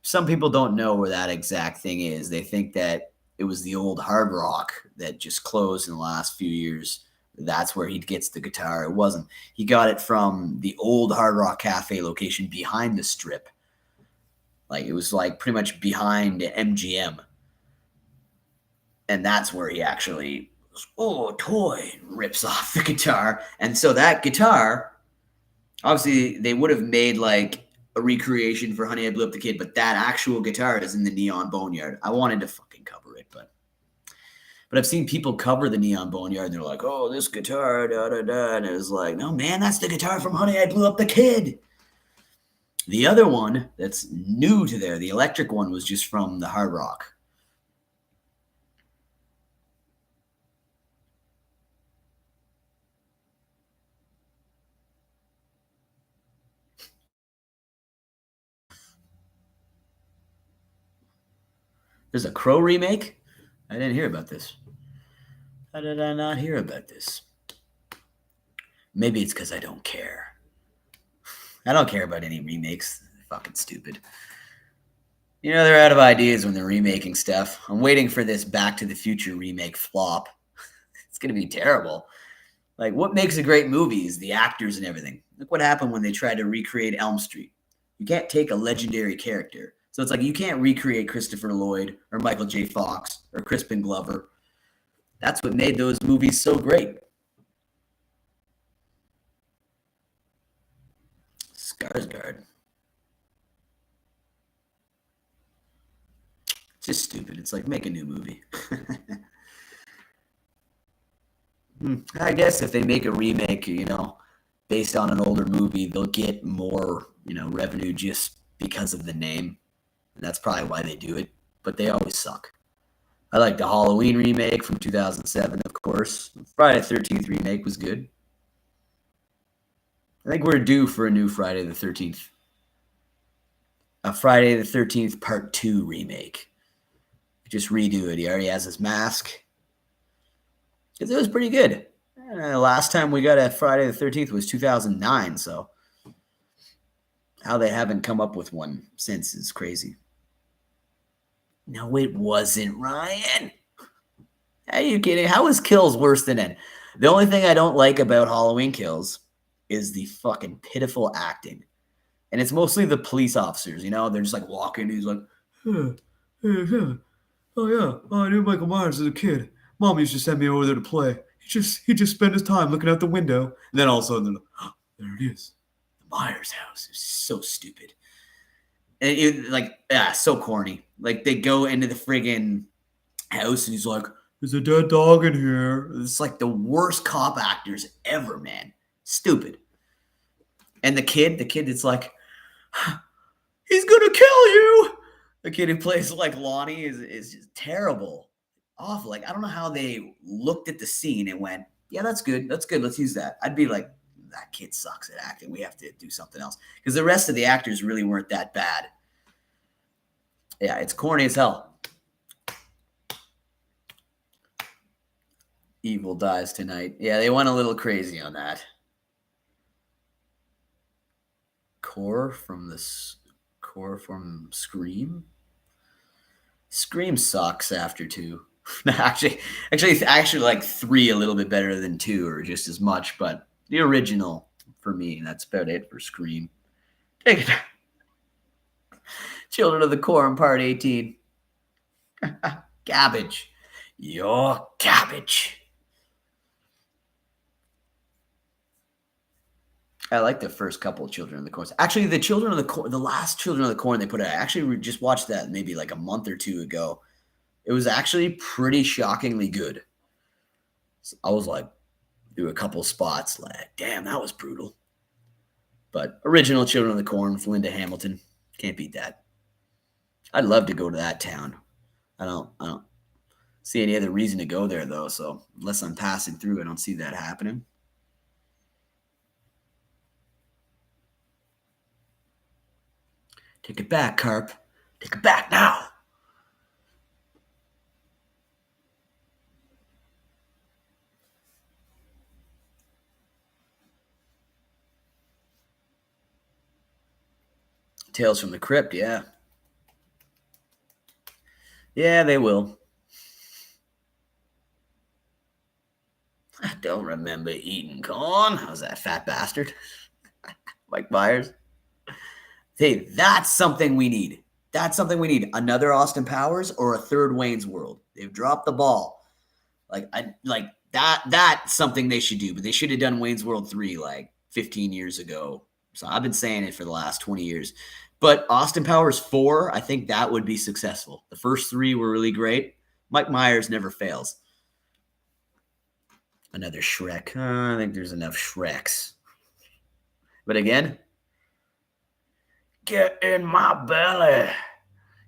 Some people don't know where that exact thing is. They think that it was the old Hard Rock that just closed in the last few years. That's where he gets the guitar. It wasn't. He got it from the old Hard Rock Cafe location behind the Strip. Like it was like pretty much behind MGM. And that's where he actually, toy, rips off the guitar. And so that guitar, obviously they would have made like a recreation for Honey, I Blew Up the Kid, but that actual guitar is in the Neon Boneyard. I wanted to fucking cover it, but I've seen people cover the Neon Boneyard and they're like, oh, this guitar, da-da-da. And it was like, no, man, that's the guitar from Honey, I Blew Up the Kid. The other one that's new to there, the electric one, was just from the Hard Rock. There's a Crow remake? I didn't hear about this. How did I not hear about this? Maybe it's because I don't care. I don't care about any remakes. They're fucking stupid. You know, they're out of ideas when they're remaking stuff. I'm waiting for this Back to the Future remake flop. It's going to be terrible. Like, what makes a great movie is the actors and everything. Look what happened when they tried to recreate Elm Street. You can't take a legendary character. So it's like you can't recreate Christopher Lloyd or Michael J. Fox or Crispin Glover. That's what made those movies so great. Skarsgård. It's just stupid. It's like, make a new movie. I guess if they make a remake, based on an older movie, they'll get more, revenue just because of the name. And that's probably why they do it. But they always suck. I like the Halloween remake from 2007, of course. Friday the 13th remake was good. I think we're due for a new Friday the 13th. A Friday the 13th Part 2 remake. Just redo it. He already has his mask. Because it was pretty good. Last time we got a Friday the 13th was 2009, so how they haven't come up with one since is crazy. No, it wasn't, Ryan. Are you kidding? How is Kills worse than it? The only thing I don't like about Halloween Kills is the fucking pitiful acting. And it's mostly the police officers, they're just like walking. He's like, oh yeah, I knew Michael Myers as a kid. Mom used to send me over there to play. He just spent his time looking out the window. And then all of a sudden, they're like, oh, there it is. The Myers house. It's so stupid. And so corny. Like, they go into the friggin' house and he's like, there's a dead dog in here. It's like the worst cop actors ever, man. Stupid. And the kid, it's like, He's gonna kill you. The kid who plays like Lonnie is just terrible, awful. Like I don't know how they looked at the scene and went, "Yeah, that's good. That's good. Let's use that." I'd be like, "That kid sucks at acting. We have to do something else." Because the rest of the actors really weren't that bad. Yeah, it's corny as hell. Evil dies tonight. Yeah, they went a little crazy on that. Core from this core from Scream. Scream sucks after two. actually, like three a little bit better than two, or just as much. But the original for me, that's about it for Scream. Take it. Children of the Corn, Part 18. Cabbage. Your cabbage. I like the first couple of Children of the Corn. Actually, the Children of the Corn, the last Children of the Corn they put out, I actually just watched that maybe like a month or two ago. It was actually pretty shockingly good. So I was like, through a couple spots, like, damn, that was brutal. But original Children of the Corn with Linda Hamilton, can't beat that. I'd love to go to that town. I don't see any other reason to go there though. So unless I'm passing through, I don't see that happening. Take it back, Carp. Take it back now. Tales from the Crypt, yeah. Yeah, they will. I don't remember eating corn. How's that fat bastard? Mike Myers. Hey, that's something we need. That's something we need. Another Austin Powers or a third Wayne's World. They've dropped the ball. Like that. That's something they should do. But they should have done Wayne's World 3 like 15 years ago. So I've been saying it for the last 20 years. But Austin Powers 4, I think that would be successful. The first 3 were really great. Mike Myers never fails. Another Shrek. I think there's enough Shreks. But again, get in my belly.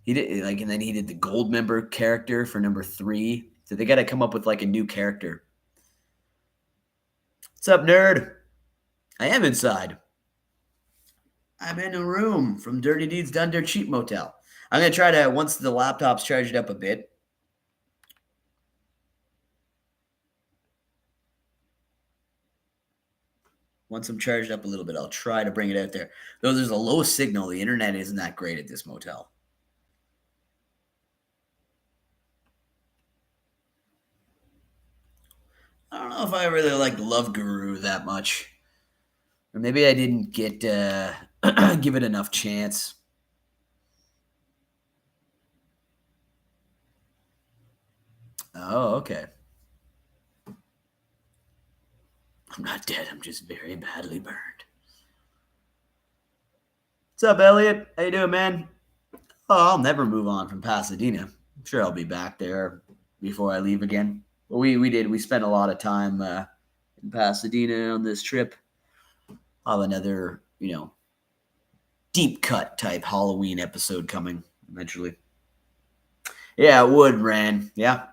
He did like, and then he did the gold member character for number 3. So they got to come up with like a new character. What's up, nerd? I am inside. I'm in a room from Dirty Deeds Done Dirt Cheap Motel. I'm gonna try to once the laptop's charged up a bit. Once I'm charged up a little bit, I'll try to bring it out there. Though there's a low signal, the internet isn't that great at this motel. I don't know if I really like Love Guru that much. Or maybe I didn't get give it enough chance. Oh, okay. I'm not dead. I'm just very badly burned. What's up, Elliot? How you doing, man? Oh, I'll never move on from Pasadena. I'm sure I'll be back there before I leave again. But we spent a lot of time in Pasadena on this trip. I'll have another, deep cut type Halloween episode coming eventually. Yeah, it would, Ran. Yeah.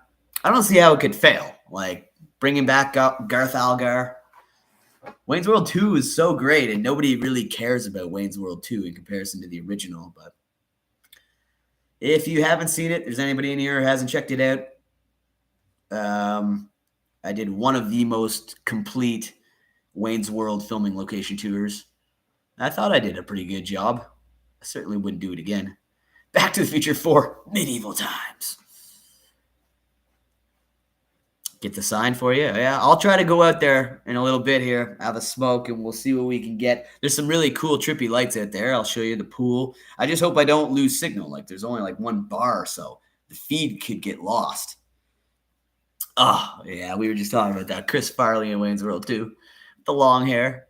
I don't see how it could fail. Like, bringing back Garth Algar. Wayne's World 2 is so great, and nobody really cares about Wayne's World 2 in comparison to the original. But if you haven't seen it, there's anybody in here who hasn't checked it out. I did one of the most complete Wayne's World filming location tours. I thought I did a pretty good job. I certainly wouldn't do it again. Back to the Future 4, Medieval Times. Get the sign for you. Yeah, I'll try to go out there in a little bit here, have a smoke, and we'll see what we can get. There's some really cool, trippy lights out there. I'll show you the pool. I just hope I don't lose signal. Like, there's only like one bar, so the feed could get lost. Oh, yeah, we were just talking about that. Chris Farley in Wayne's World 2. The long hair.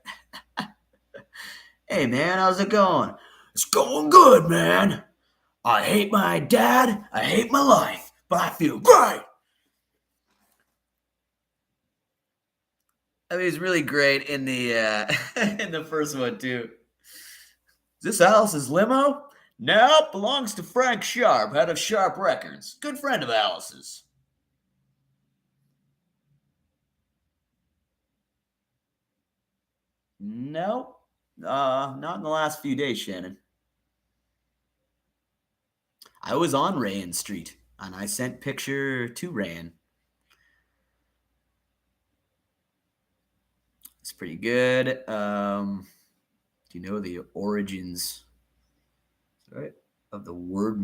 Hey, man, how's it going? It's going good, man. I hate my dad. I hate my life, but I feel great. I mean, it's really great in the in the first one too. Is this Alice's limo? Now belongs to Frank Sharp, head of Sharp Records. Good friend of Alice's. Nope. Not in the last few days, Shannon. I was on Rayan Street, and I sent picture to Rayan. It's pretty good. Do you know the origins, right, of the word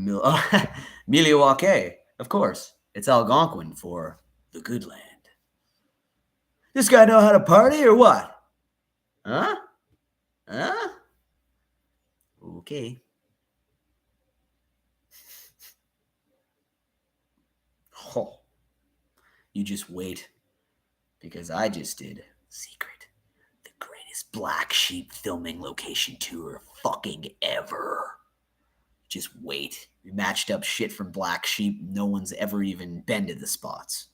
Milwaukee? Of course, it's Algonquin for the good land. This guy know how to party or what? Huh? Huh? Okay. Oh, you just wait, because I just did Secret, the greatest Black Sheep filming location tour fucking ever. Just wait. We matched up shit from Black Sheep. No one's ever even been to the spots.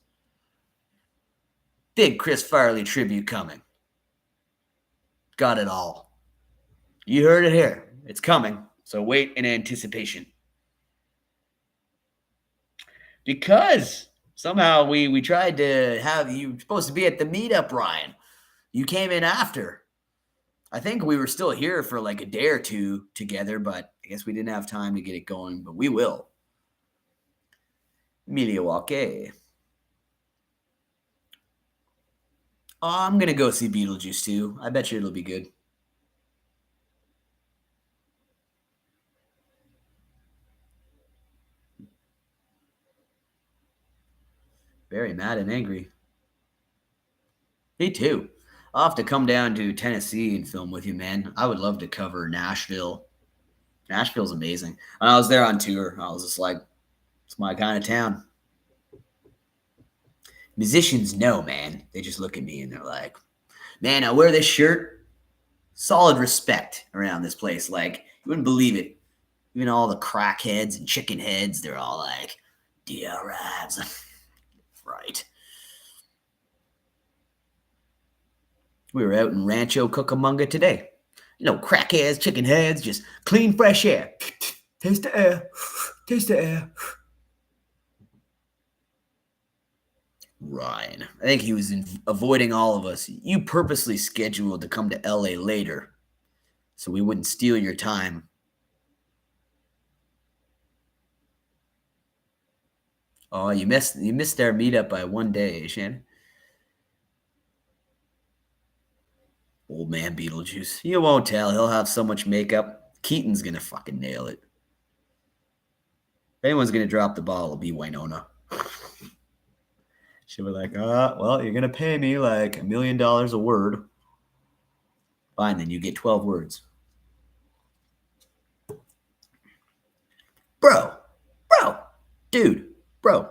Big Chris Farley tribute coming. Got it all. You heard it here. It's coming. So wait in anticipation. Because somehow we tried to have you supposed to be at the meetup, Ryan. You came in after. I think we were still here for like a day or two together, but I guess we didn't have time to get it going, but we will. Milwaukee. Oh, I'm going to go see Beetlejuice too. I bet you it'll be good. Very mad and angry. Me too. I'll have to come down to Tennessee and film with you, man. I would love to cover Nashville. Nashville's amazing. When I was there on tour, I was just like, it's my kind of town. Musicians know, man. They just look at me and they're like, man, I wear this shirt. Solid respect around this place. Like, you wouldn't believe it. Even all the crackheads and chicken heads, they're all like, DRIves. Right. We were out in Rancho Cucamonga today. You know, crackheads, chicken heads, just clean, fresh air. Taste the air. Taste the air. Ryan. I think he was avoiding all of us. You purposely scheduled to come to LA later so we wouldn't steal your time. Oh, you missed our meetup by one day, Shannon. Old man Beetlejuice. You won't tell. He'll have so much makeup. Keaton's gonna fucking nail it. If anyone's gonna drop the ball, it'll be Winona. She'll be like, well, you're gonna pay me like $1 million a word. Fine, then you get 12 words. Bro, dude, bro.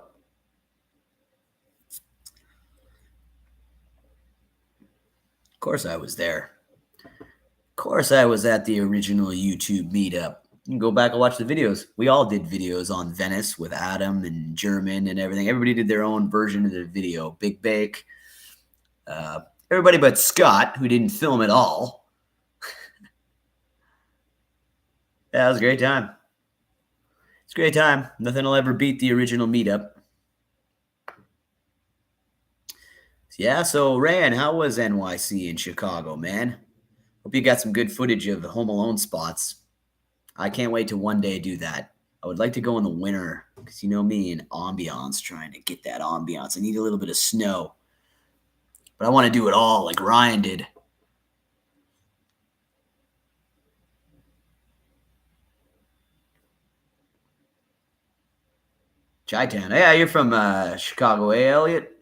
Of course I was there. Of course I was at the original YouTube meetup. You can go back and watch the videos. We all did videos on Venice with Adam and German and everything. Everybody did their own version of the video. Big Bake. Everybody but Scott, who didn't film at all. Yeah, it was a great time. It's a great time. Nothing will ever beat the original meetup. Yeah, so Ryan, how was NYC in Chicago, man? Hope you got some good footage of the Home Alone spots. I can't wait to one day do that. I would like to go in the winter because you know me and ambiance, trying to get that ambiance. I need a little bit of snow, but I want to do it all like Ryan did. Chi-Town. Yeah, you're from Chicago, eh, Elliot?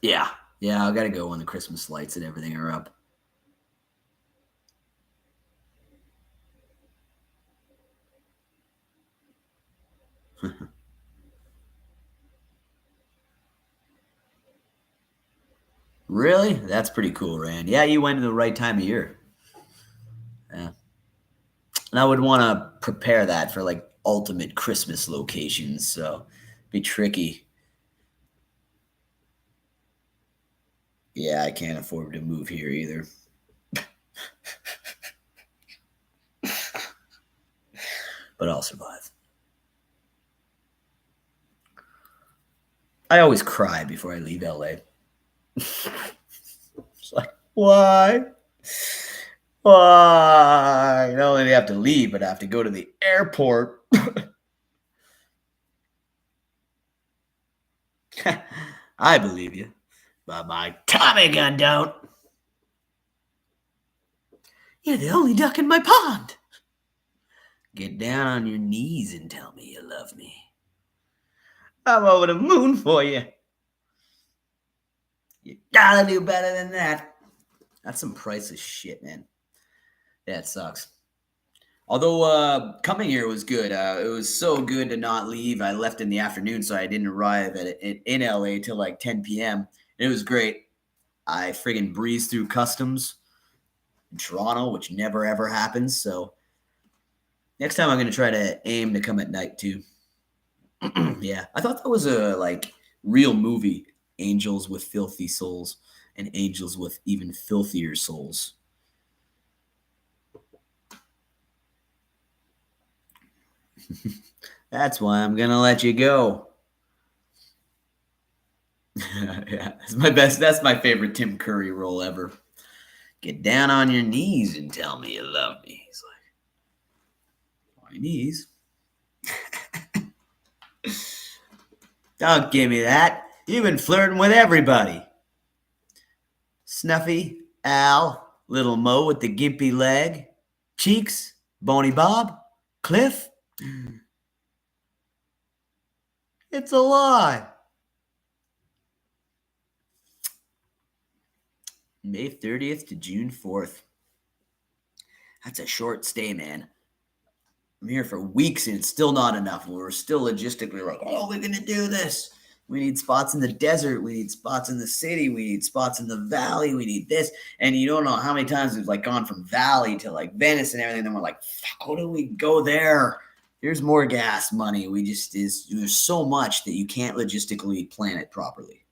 Yeah. Yeah, I got to go when the Christmas lights and everything are up. Really? That's pretty cool, Rand. Yeah, you went at the right time of year. Yeah. And I would want to prepare that for like ultimate Christmas locations, so be tricky. Yeah, I can't afford to move here either. but I'll survive. I always cry before I leave LA. It's like, why? Why? Not only do I have to leave, but I have to go to the airport. I believe you, but my Tommy gun don't. You're the only duck in my pond. Get down on your knees and tell me you love me. I'm over the moon for you. You gotta do better than that. That's some priceless shit, man. Yeah, it sucks. Although coming here was good. It was so good to not leave. I left in the afternoon, so I didn't arrive in LA till like 10 p.m. It was great. I friggin' breezed through customs in Toronto, which never ever happens. So next time I'm gonna try to aim to come at night too. Yeah, I thought that was a like real movie, Angels with Filthy Souls and Angels with Even Filthier Souls. That's why I'm gonna let you go. Yeah, that's my favorite Tim Curry role ever. Get down on your knees and tell me you love me. He's like, my knees? Don't give me that. You've been flirting with everybody. Snuffy, Al, Little Mo with the gimpy leg, Cheeks, Bony Bob, Cliff. It's a lie. May 30th to June 4th. That's a short stay, man. I'm here for weeks and it's still not enough. We're still logistically like, oh, we're going to do this. We need spots in the desert. We need spots in the city. We need spots in the valley. We need this. And you don't know how many times we've like gone from valley to like Venice and everything. Then we're like, fuck, how do we go there? Here's more gas money. There's so much that you can't logistically plan it properly.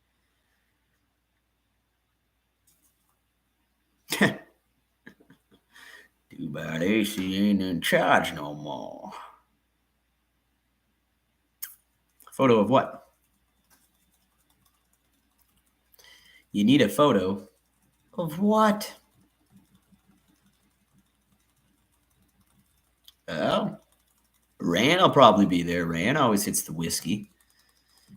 Too bad AC ain't in charge no more. Photo of what? You need a photo of what? Oh, Rand will probably be there. Rand always hits the whiskey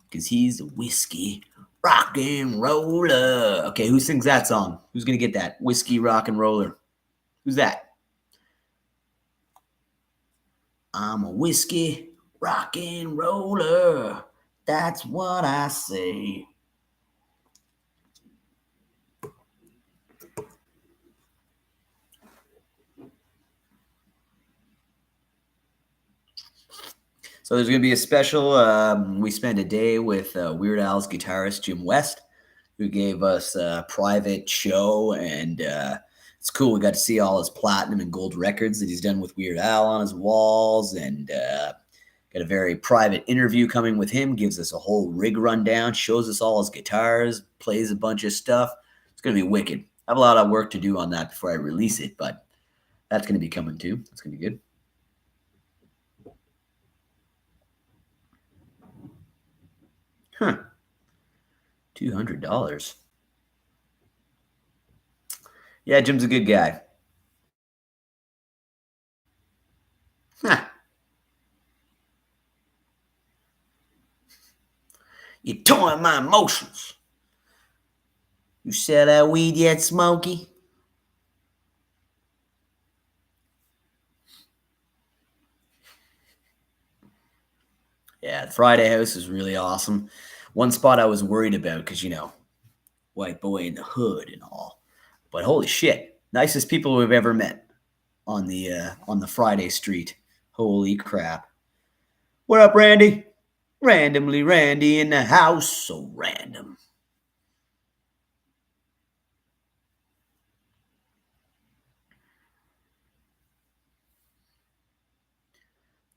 because he's a whiskey rock and roller. Okay, who sings that song? Who's going to get that? Whiskey rock and roller. Who's that? I'm a whiskey rock and roller. That's what I say. So there's going to be a special. We spent a day with Weird Al's guitarist Jim West, who gave us a private show, and it's cool. We got to see all his platinum and gold records that he's done with Weird Al on his walls, and got a very private interview coming with him. Gives us a whole rig rundown, shows us all his guitars, plays a bunch of stuff. It's going to be wicked. I have a lot of work to do on that before I release it, but that's going to be coming too. That's going to be good. Huh. $200. Yeah, Jim's a good guy. Huh. You're toying my emotions. You sell that weed yet, Smokey? Yeah, the Friday House is really awesome. One spot I was worried about because, white boy in the hood and all. But holy shit, nicest people we've ever met on the Friday street. Holy crap. What up, Randy? Randomly Randy in the house. So random.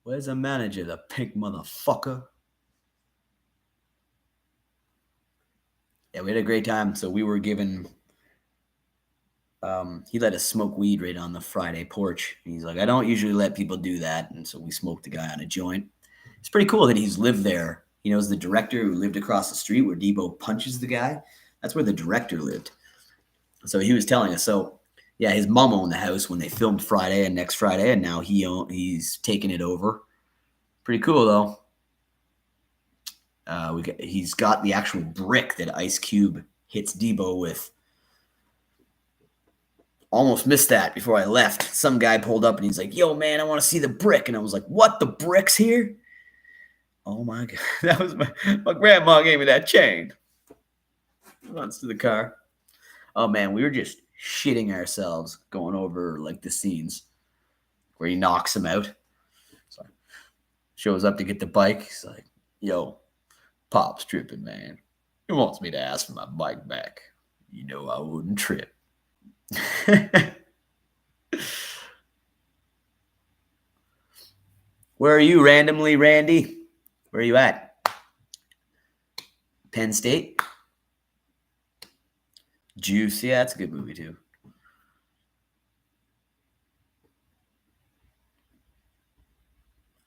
Where's the manager, the pink motherfucker? Yeah, we had a great time. So we were given he let us smoke weed right on the Friday porch. And he's like, I don't usually let people do that. And so we smoked the guy on a joint. It's pretty cool that he's lived there. He knows the director who lived across the street where Debo punches the guy. That's where the director lived. So he was telling us. So yeah, his mom owned the house when they filmed Friday and Next Friday, and now he's taking it over. Pretty cool though. He's got the actual brick that Ice Cube hits Debo with. Almost missed that before I left. Some guy pulled up and he's like, yo, man, I want to see the brick. And I was like, what? The brick's here? Oh, my God. That was my grandma gave me that chain. Runs to the car. Oh, man, we were just shitting ourselves going over, like, the scenes where he knocks him out. So shows up to get the bike. He's like, yo, Pop's tripping, man. He wants me to ask for my bike back. You know I wouldn't trip. Where are you randomly, Randy? Where are you at? Penn State? Juice. Yeah, that's a good movie too. I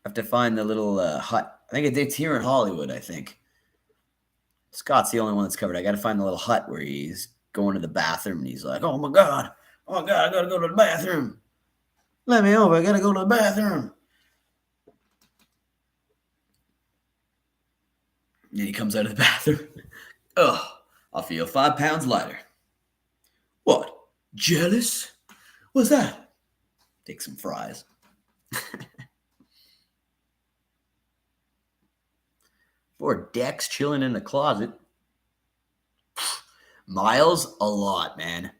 have to find the little hut. I think it's here in Hollywood, I think. Scott's the only one that's covered. I got to find the little hut where he's going to the bathroom and he's like, oh my God, I got to go to the bathroom. Let me over. I got to go to the bathroom. And he comes out of the bathroom. Oh, I feel 5 pounds lighter. What? Jealous? What's that? Take some fries. Or Dex chilling in the closet. Miles, a lot, man.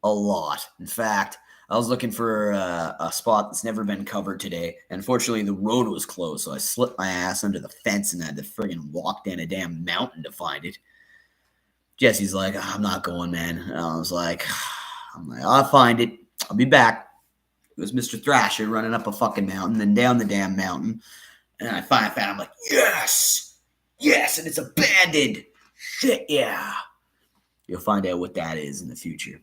A lot. In fact, I was looking for a spot that's never been covered today. Unfortunately, the road was closed, so I slipped my ass under the fence and had to friggin' walk down a damn mountain to find it. Jesse's like, I'm not going, man. And I was like, I'll find it. I'll be back. It was Mr. Thrasher running up a fucking mountain, then down the damn mountain. And I finally found it. I'm like, yes! Yes, and it's abandoned. Shit, yeah. You'll find out what that is in the future.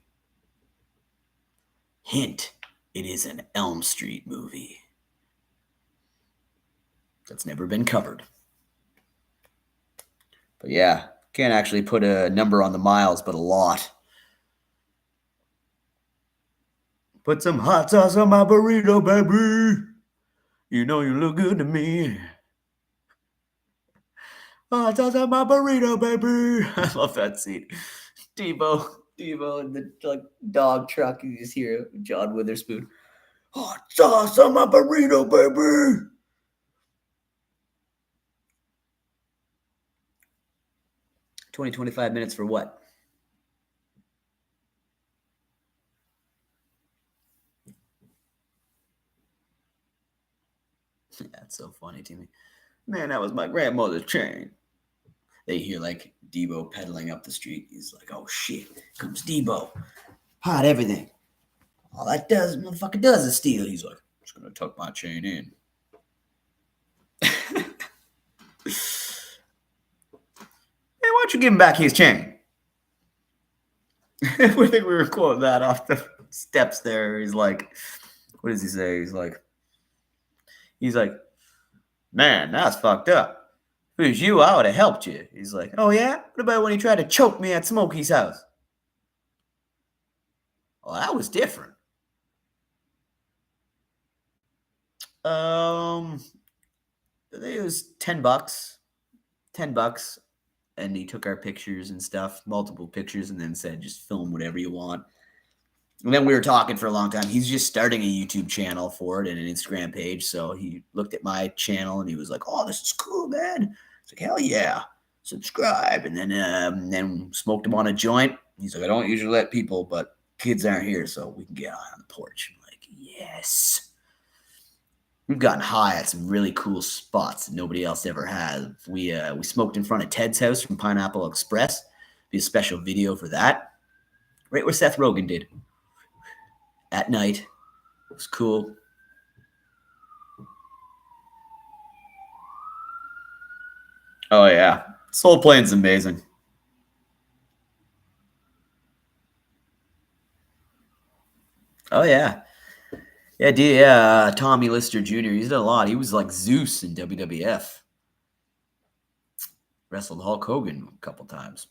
Hint, it is an Elm Street movie that's never been covered. But yeah, can't actually put a number on the miles, but a lot. Put some hot sauce on my burrito, baby. You know you look good to me. Hot sauce on my burrito, baby. I love that scene. Debo in the dog truck. You just hear John Witherspoon. Hot sauce on my burrito, baby. 25 minutes for what? That's so funny to me. Man, that was my grandmother's chain. They hear like Debo pedaling up the street. He's like, oh shit, comes Debo. Hot everything. All that motherfucker does is steal. He's like, I'm just gonna tuck my chain in. Hey, why don't you give him back his chain? I think we were quoting that off the steps there. He's like, what does he say? He's like, man, that's fucked up. If it was you, I would have helped you. He's like, oh yeah? What about when he tried to choke me at Smokey's house? Well, that was different. I think it was $10. $10. And he took our pictures and stuff, multiple pictures, and then said, just film whatever you want. And then we were talking for a long time. He's just starting a YouTube channel for it and an Instagram page. So he looked at my channel and he was like, oh, this is cool, man. It's like, hell yeah, subscribe. And then smoked him on a joint. He's like, I don't usually let people, but kids aren't here, so we can get high on the porch. I'm like, yes. We've gotten high at some really cool spots that nobody else ever has. We smoked in front of Ted's house from Pineapple Express. Be a special video for that. Right where Seth Rogen did. At night. It was cool. Oh, yeah. Soul Plane's amazing. Oh yeah, yeah, dude, yeah. Tommy Lister Jr. He's done a lot. He was like Zeus in WWF. Wrestled Hulk Hogan a couple times.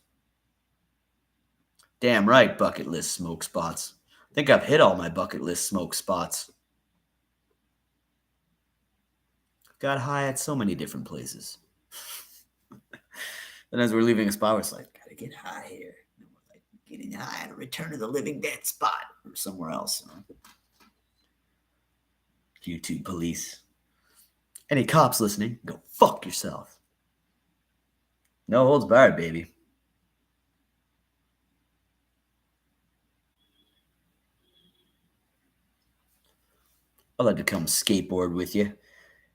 Damn right, bucket list smoke spots. I think I've hit all my bucket list smoke spots. Got high at so many different places. And as we're leaving a spot, it's like, gotta get high here. And we're like getting high at a Return of the Living Dead spot or somewhere else. YouTube police. Any cops listening, go fuck yourself. No holds barred, baby. I'd like to come skateboard with you.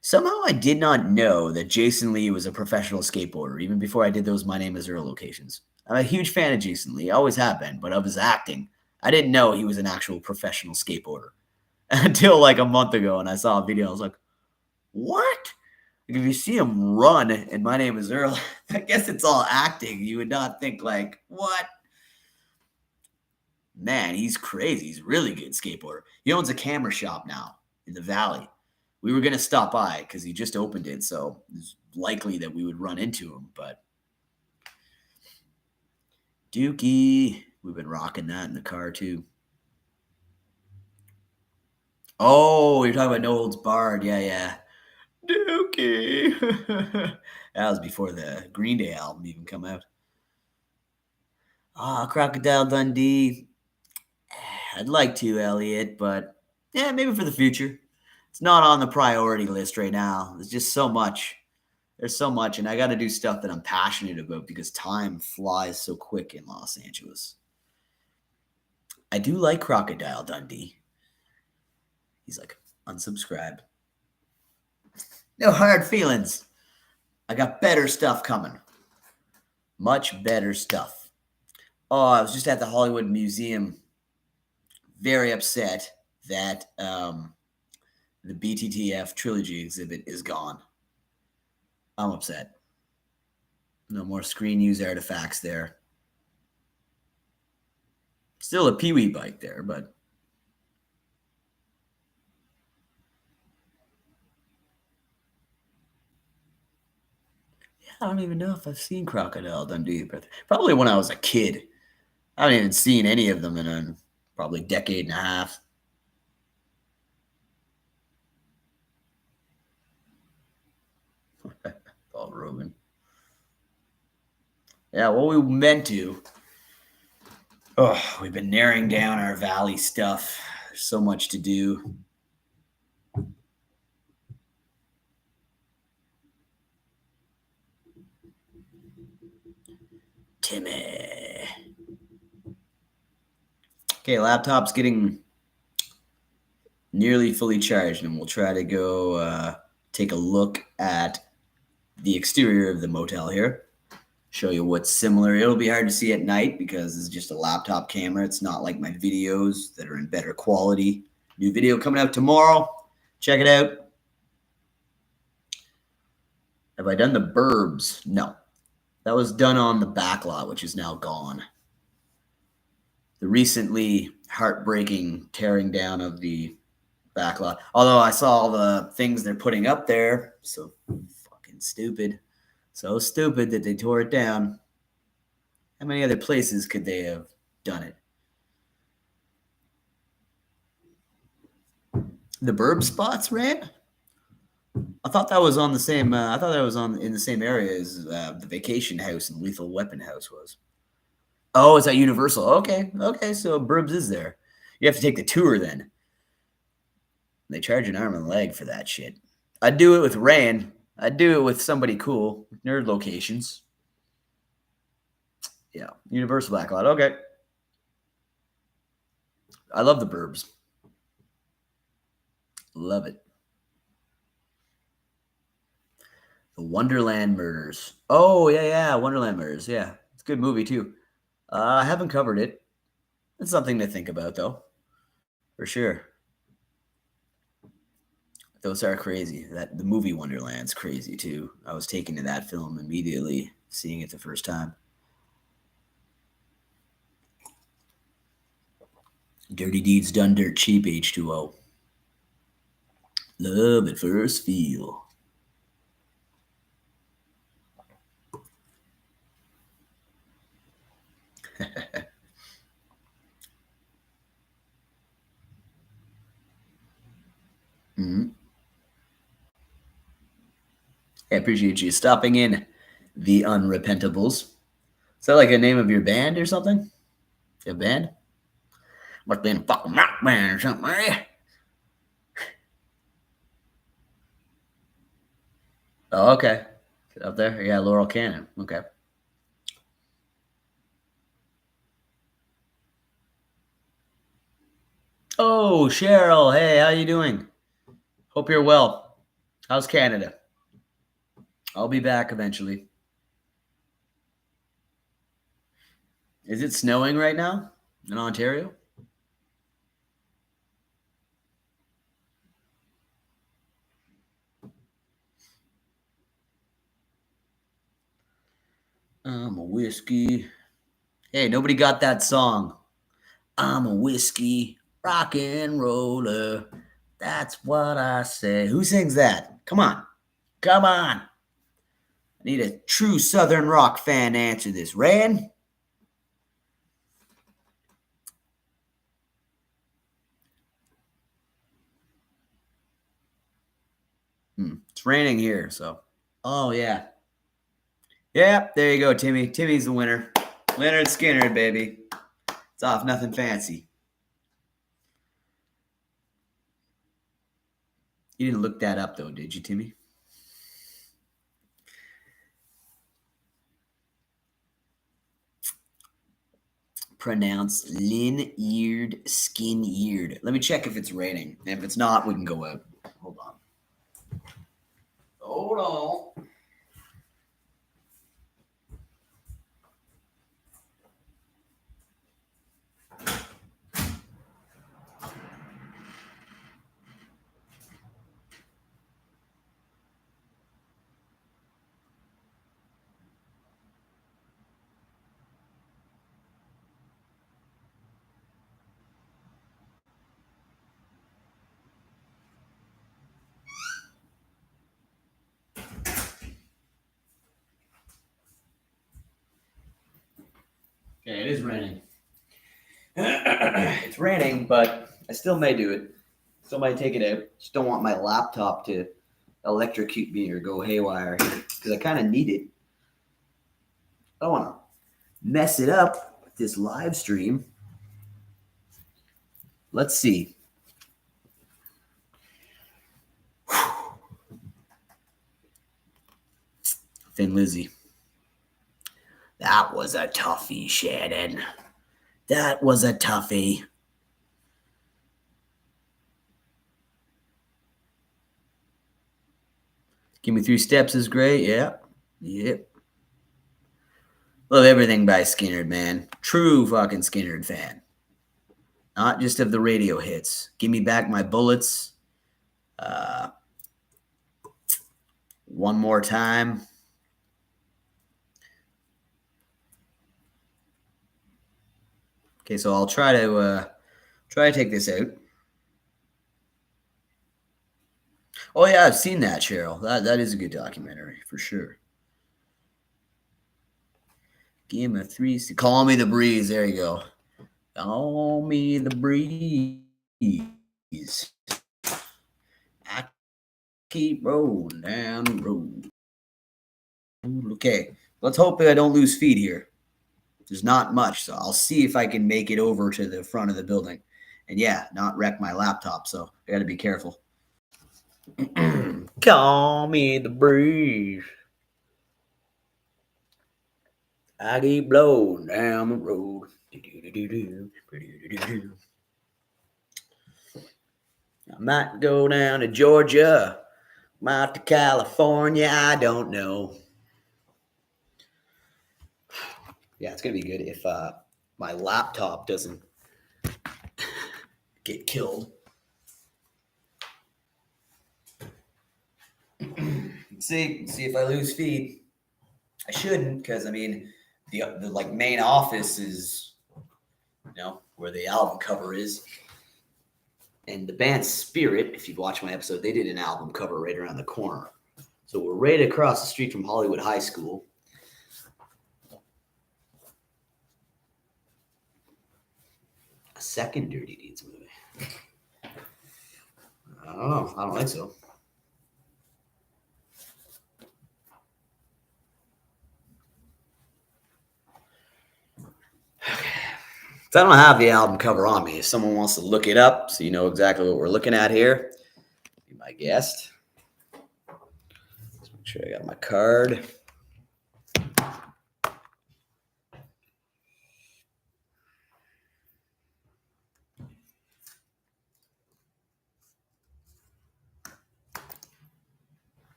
Somehow I did not know that Jason Lee was a professional skateboarder, even before I did those My Name is Earl locations. I'm a huge fan of Jason Lee, always have been, but of his acting, I didn't know he was an actual professional skateboarder until like a month ago, and I saw a video. I was like, what? Like, if you see him run and My Name is Earl, I guess it's all acting. You would not think like, what? Man, he's crazy. He's a really good skateboarder. He owns a camera shop now in the Valley. We were going to stop by because he just opened it, so it's likely that we would run into him. But Dookie, we've been rocking that in the car too. Oh, you're talking about No Holds Barred. Yeah, yeah. Dookie. That was before the Green Day album even come out. Ah, Crocodile Dundee. I'd like to, Elliot, but yeah, maybe for the future. It's not on the priority list right now. There's just so much. There's so much, and I got to do stuff that I'm passionate about because time flies so quick in Los Angeles. I do like Crocodile Dundee. He's like, unsubscribe. No hard feelings. I got better stuff coming. Much better stuff. Oh, I was just at the Hollywood Museum. Very upset that the BTTF trilogy exhibit is gone. I'm upset. No more screen use artifacts there. Still a Pee Wee bike there, but yeah, I don't even know if I've seen Crocodile Dundee, but probably when I was a kid. I haven't even seen any of them in a probably decade and a half. Paul Rogan. Yeah, well, we meant to. Oh, we've been narrowing down our Valley stuff. There's so much to do. Timmy. Okay, laptop's getting nearly fully charged, and we'll try to go take a look at the exterior of the motel here. Show you what's similar. It'll be hard to see at night because it's just a laptop camera. It's not like my videos that are in better quality. New video coming out tomorrow. Check it out. Have I done the Burbs? No. That was done on the back lot, which is now gone. The recently heartbreaking tearing down of the back lot. Although I saw all the things they're putting up there. So fucking stupid. So stupid that they tore it down. How many other places could they have done it? The Burb spots, Rant? I thought that was on the same. I thought that was on in the same area as the Vacation House and Lethal Weapon House was. Oh, it's at Universal. Okay, okay. So Burbs is there. You have to take the tour then. They charge an arm and a leg for that shit. I'd do it with Rand. I'd do it with somebody cool. Nerd locations. Yeah, Universal Backlot. Okay. I love the Burbs. Love it. The Wonderland Murders. Oh, yeah, yeah. Wonderland Murders. Yeah. It's a good movie, too. I haven't covered it. It's something to think about, though. For sure. Those are crazy. That the movie Wonderland's crazy, too. I was taken to that film immediately, seeing it the first time. Dirty deeds done dirt cheap, H2O. Love at first feel. Mhm. I appreciate you stopping in, The Unrepentables. Is that like a name of your band or something? A band? Must be in a fucking rock band or something, eh? Oh, okay. Up there? Yeah, Laurel Canyon. Okay. Oh, Cheryl. Hey, how you doing? Hope you're well. How's Canada? I'll be back eventually. Is it snowing right now in Ontario? I'm a whiskey. Hey, nobody got that song. I'm a whiskey rock and roller. That's what I say. Who sings that? Come on. Come on. I need a true Southern rock fan to answer this. Ran? It's raining here, so. Oh, yeah. Yeah, there you go, Timmy. Timmy's the winner. Leonard Skinner, baby. It's off. Nothing fancy. You didn't look that up, though, did you, Timmy? Pronounced Lin-eared, skin-eared. Let me check if it's raining. And if it's not, we can go out. Hold on. Hold on. Okay, it is raining. It's raining, but I still may do it. Still might take it out. Just don't want my laptop to electrocute me or go haywire because I kind of need it. I don't want to mess it up with this live stream. Let's see. Thin Lizzy. That was a toughie, Shannon. That was a toughie. Give Me Three Steps is great. Yeah. Yep. Love everything by Skinner, man. True fucking Skinner fan. Not just of the radio hits. Give Me Back My Bullets. One More Time. Okay, so I'll try to take this out. Oh yeah, I've seen that, Cheryl. That is a good documentary for sure. Give me three. Call Me the Breeze. There you go. Call me the breeze. I keep rolling down the road. Okay, let's hope that I don't lose feed here. There's not much, so I'll see if I can make it over to the front of the building. And yeah, not wreck my laptop, so I gotta be careful. Call me the breeze. I keep blowing down the road. I might go down to Georgia, might to California, I don't know. Yeah, it's gonna be good if my laptop doesn't get killed. See if I lose feed. I shouldn't, because I mean, the like main office is where the album cover is. And the band Spirit, if you've watched my episode, they did an album cover right around the corner. So we're right across the street from Hollywood High School. A second Dirty Deeds movie. I don't know. I don't think so. Okay. So I don't have the album cover on me. If someone wants to look it up so you know exactly what we're looking at here, be my guest. Let's make sure I got my card.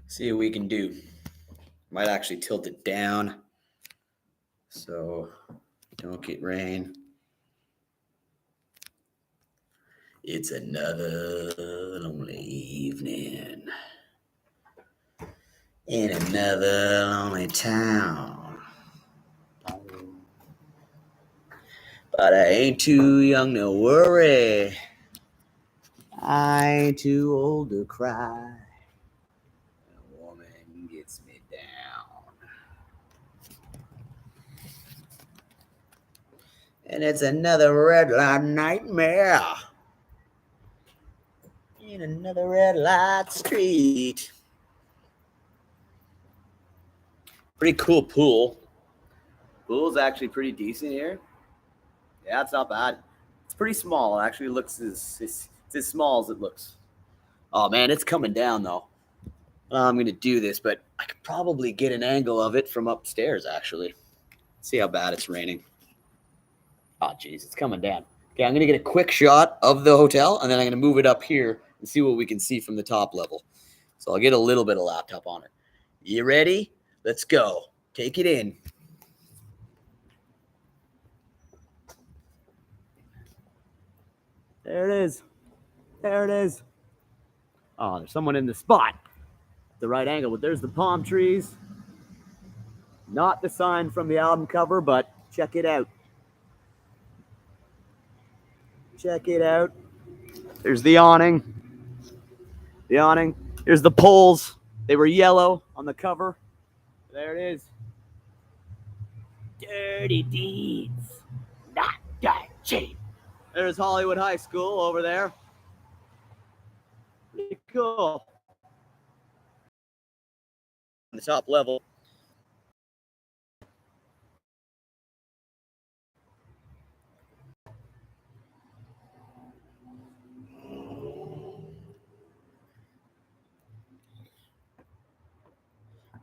See what we can do. Might actually tilt it down so don't get rain. It's another lonely evening in another lonely town. But I ain't too young to worry. I ain't too old to cry. A woman gets me down. And it's another red light nightmare in another red light street. Pretty cool pool. Pool's actually pretty decent here. Yeah, it's not bad. It's pretty small. It actually looks it's as small as it looks. Oh man, it's coming down though. I'm going to do this, but I could probably get an angle of it from upstairs actually. See how bad it's raining. Oh geez, it's coming down. Okay, I'm going to get a quick shot of the hotel, and then I'm going to move it up here and see what we can see from the top level. So I'll get a little bit of laptop on it. You ready? Let's go. Take it in. There it is. There it is. Oh, there's someone in the spot. The right angle, but there's the palm trees. Not the sign from the album cover, but check it out. Check it out. There's the awning. The awning. Here's the poles. They were yellow on the cover. There it is. Dirty Deeds. Not that cheap. There's Hollywood High School over there. Pretty cool. On the top level.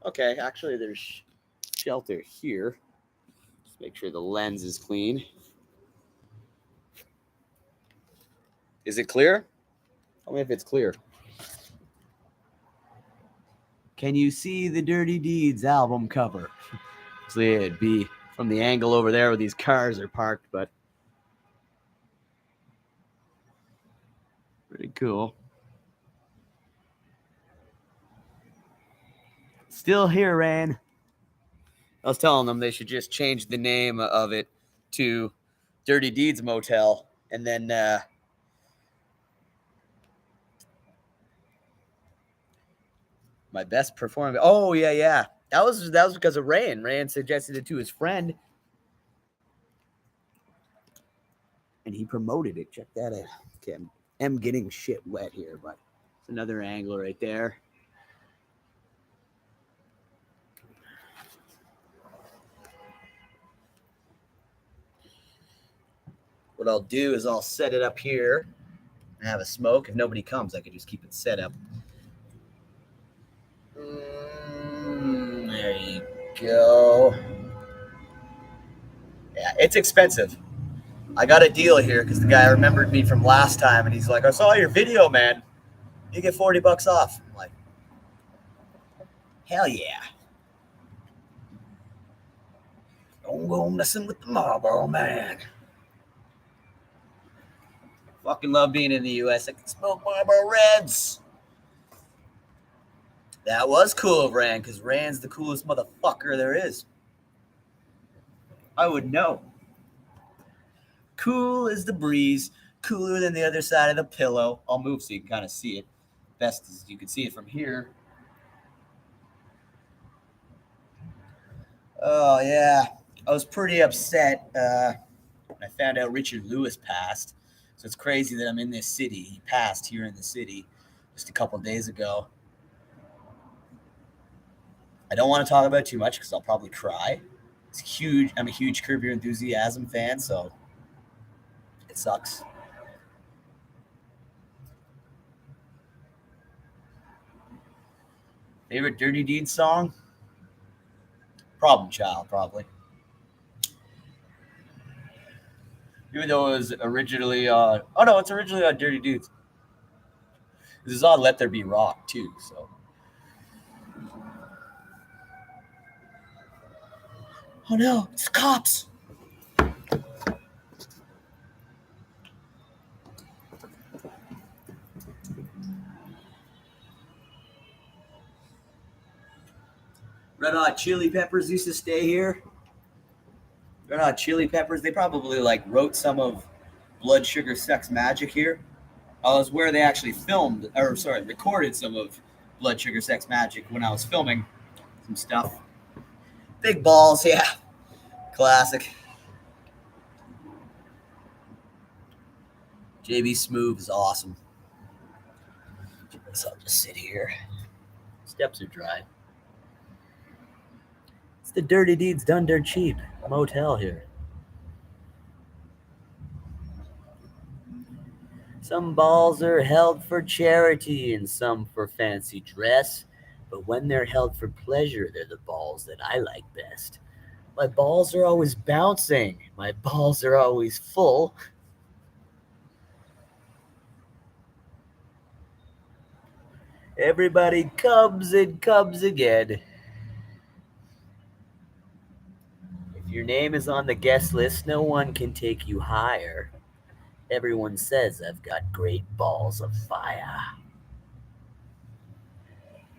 Okay, actually there's shelter here. Just make sure the lens is clean. Is it clear? Tell me if it's clear. Can you see the Dirty Deeds album cover? Actually, it'd be from the angle over there where these cars are parked, but pretty cool. Still here, Ran. I was telling them they should just change the name of it to Dirty Deeds Motel, and then my best performance. Oh yeah. That was because of Ryan. Ryan suggested it to his friend, and he promoted it. Check that out. Okay, I'm getting shit wet here, but it's another angle right there. What I'll do is I'll set it up here and have a smoke. If nobody comes, I can just keep it set up. There you go. Yeah, it's expensive. I got a deal here because the guy remembered me from last time, and he's like, I saw your video, man. You get $40 off. I'm like, hell yeah. Don't go messing with the Marlboro man. Fucking love being in the U.S. I can smoke Marlboro Reds. That was cool of Rand, because Rand's the coolest motherfucker there is. I would know. Cool as the breeze, cooler than the other side of the pillow. I'll move so you can kind of see it. Best as you can see it from here. Oh yeah, I was pretty upset when I found out Richard Lewis passed. So it's crazy that I'm in this city. He passed here in the city just a couple days ago. I don't want to talk about it too much because I'll probably cry. It's huge. I'm a huge Curb Your Enthusiasm fan, so it sucks. Favorite Dirty Deeds song? Problem Child, probably. Even though it was originally oh no, it's originally on Dirty Dudes. This is on Let There Be Rock too, so oh no, it's cops. Red Hot Chili Peppers used to stay here. Red Hot Chili Peppers, they probably like wrote some of Blood Sugar Sex Magic here. I was where they actually filmed, or sorry, recorded some of Blood Sugar Sex Magic when I was filming some stuff. Big balls, yeah. Classic. JB Smoove is awesome. So I'll just sit here. Steps are dry. It's the Dirty Deeds Done Dirt Cheap Motel here. Some balls are held for charity and some for fancy dress, but when they're held for pleasure, they're the balls that I like best. My balls are always bouncing. My balls are always full. Everybody comes and comes again. If your name is on the guest list, no one can take you higher. Everyone says I've got great balls of fire.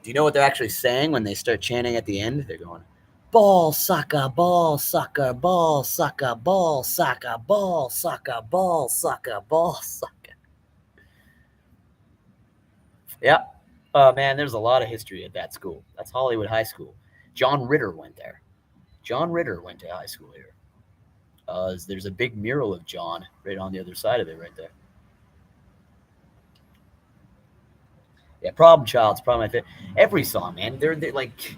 Do you know what they're actually saying when they start chanting at the end? They're going, ball sucker, ball sucker, ball sucker, ball sucker, ball sucker, ball sucker, ball sucker. Yeah. Man, there's a lot of history at that school. That's Hollywood High School. John Ritter went there. John Ritter went to high school here. There's a big mural of John right on the other side of it right there. Yeah, Problem Child's probably my favorite. Every song, man. They're like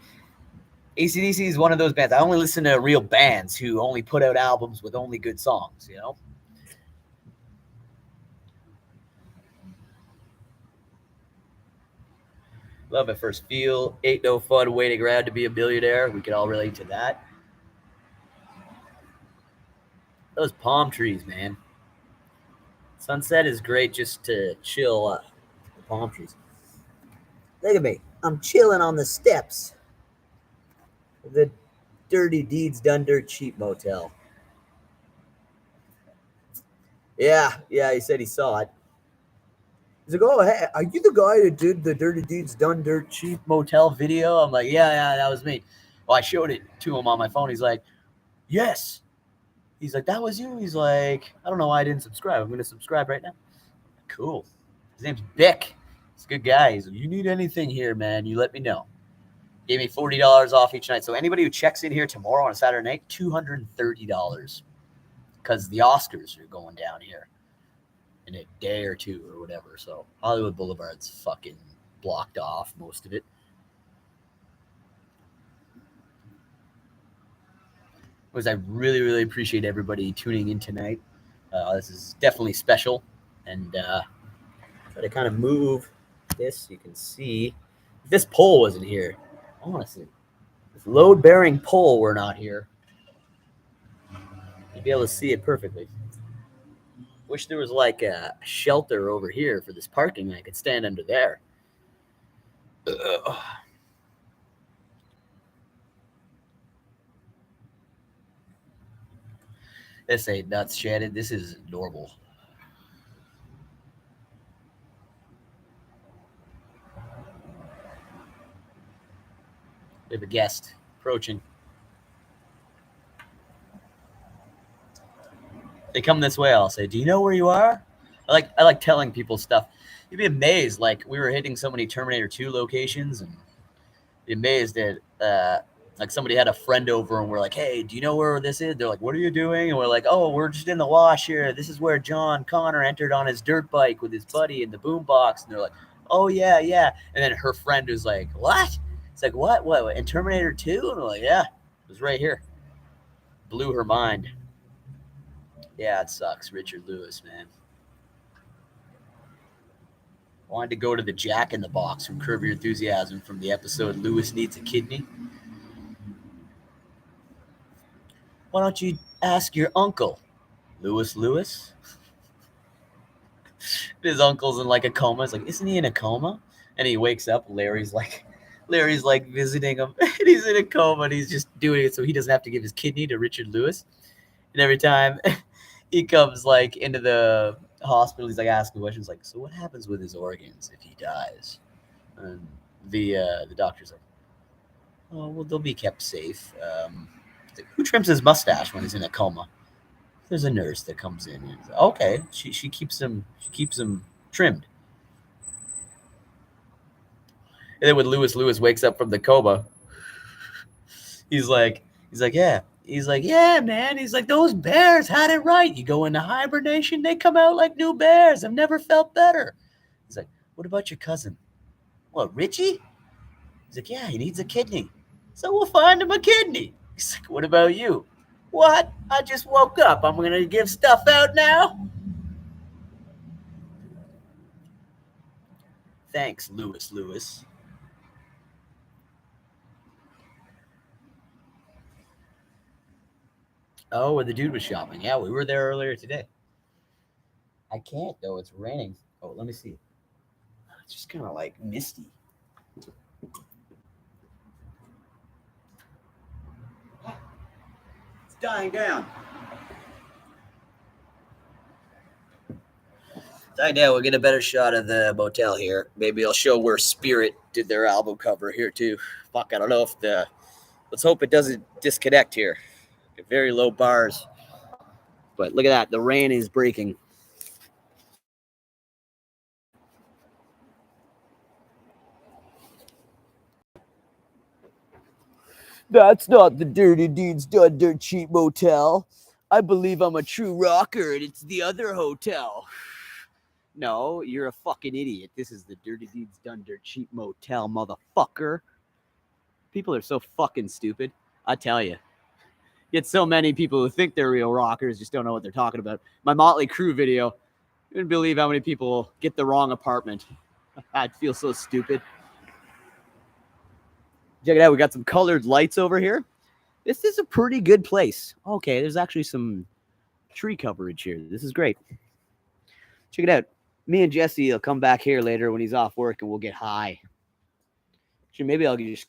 AC/DC is one of those bands. I only listen to real bands who only put out albums with only good songs, you know? Love at First Feel. Ain't no fun waiting around to be a billionaire. We can all relate to that. Those palm trees, man. Sunset is great just to chill. The palm trees. Look at me. I'm chilling on the steps of the Dirty Deeds Done Dirt Cheap Motel. Yeah, he said he saw it. He's like, oh, hey, are you the guy that did the Dirty Deeds Done Dirt Cheap Motel video? I'm like, yeah, that was me. Well, I showed it to him on my phone. He's like, yes. He's like, that was you? He's like, I don't know why I didn't subscribe. I'm going to subscribe right now. Cool. His name's Bick. He's a good guy. He's like, you need anything here, man, you let me know. Gave me $40 off each night. So anybody who checks in here tomorrow on a Saturday night, $230. Because the Oscars are going down here in a day or two or whatever. So Hollywood Boulevard's fucking blocked off, most of it. I really, really appreciate everybody tuning in tonight. This is definitely special. And try to kind of move this. You can see if this pole wasn't here. Honestly, if load-bearing pole were not here, you'd be able to see it perfectly. Wish there was like a shelter over here for this parking. I could stand under there. Ugh. This ain't nuts, Shannon. This is normal. We have a guest approaching. They come this way, I'll say, "Do you know where you are?" I like telling people stuff. You'd be amazed. Like we were hitting so many Terminator 2 locations, and be amazed at like somebody had a friend over and we're like, "Hey, do you know where this is?" They're like, "What are you doing?" And we're like, "Oh, we're just in the wash here. This is where John Connor entered on his dirt bike with his buddy in the boombox." And they're like, "Oh yeah, yeah." And then her friend was like, "What?" It's like, "What? In Terminator 2?" And we're like, "Yeah, it was right here." Blew her mind. Yeah, it sucks. Richard Lewis, man. Wanted to go to the Jack in the Box from Curb Your Enthusiasm from the episode Lewis Needs a Kidney. Why don't you ask your uncle, Lewis? His uncle's in like a coma. It's like, isn't he in a coma? And he wakes up. Larry's like visiting him, and he's in a coma, and he's just doing it so he doesn't have to give his kidney to Richard Lewis. And every time he comes like into the hospital, he's like asking questions like, "So what happens with his organs if he dies?" And the doctor's like, "Oh, well, they'll be kept safe." Like, who trims his mustache when he's in a coma? There's a nurse that comes in. And okay, she keeps him trimmed. And then when Lewis wakes up from the coma, he's like, yeah. He's like, yeah, man. He's like, those bears had it right. You go into hibernation, they come out like new bears. I've never felt better. He's like, what about your cousin? What, Richie? He's like, yeah, he needs a kidney. So we'll find him a kidney. He's like, what about you? What? I just woke up. I'm going to give stuff out now? Thanks, Lewis. Oh, where the dude was shopping. Yeah, we were there earlier today. I can't, though. It's raining. Oh, let me see. It's just kind of like misty. It's dying down. I know. We'll get a better shot of the motel here. Maybe I'll show where Spirit did their album cover here, too. Fuck, I don't know if the. Let's hope it doesn't disconnect here. Very low bars. But look at that. The rain is breaking. That's not the Dirty Deeds Done Dirt Cheap Motel. I believe I'm a true rocker and it's the other hotel. No, you're a fucking idiot. This is the Dirty Deeds Done Dirt Cheap Motel, motherfucker. People are so fucking stupid. I tell you. Get so many people who think they're real rockers just don't know what they're talking about. My Motley Crue video, you wouldn't believe how many people get the wrong apartment. I'd feel so stupid. Check it out. We got some colored lights over here. This is a pretty good place. Okay, there's actually some tree coverage here. This is great. Check it out. Me and Jesse will come back here later when he's off work and we'll get high. Actually, maybe I'll just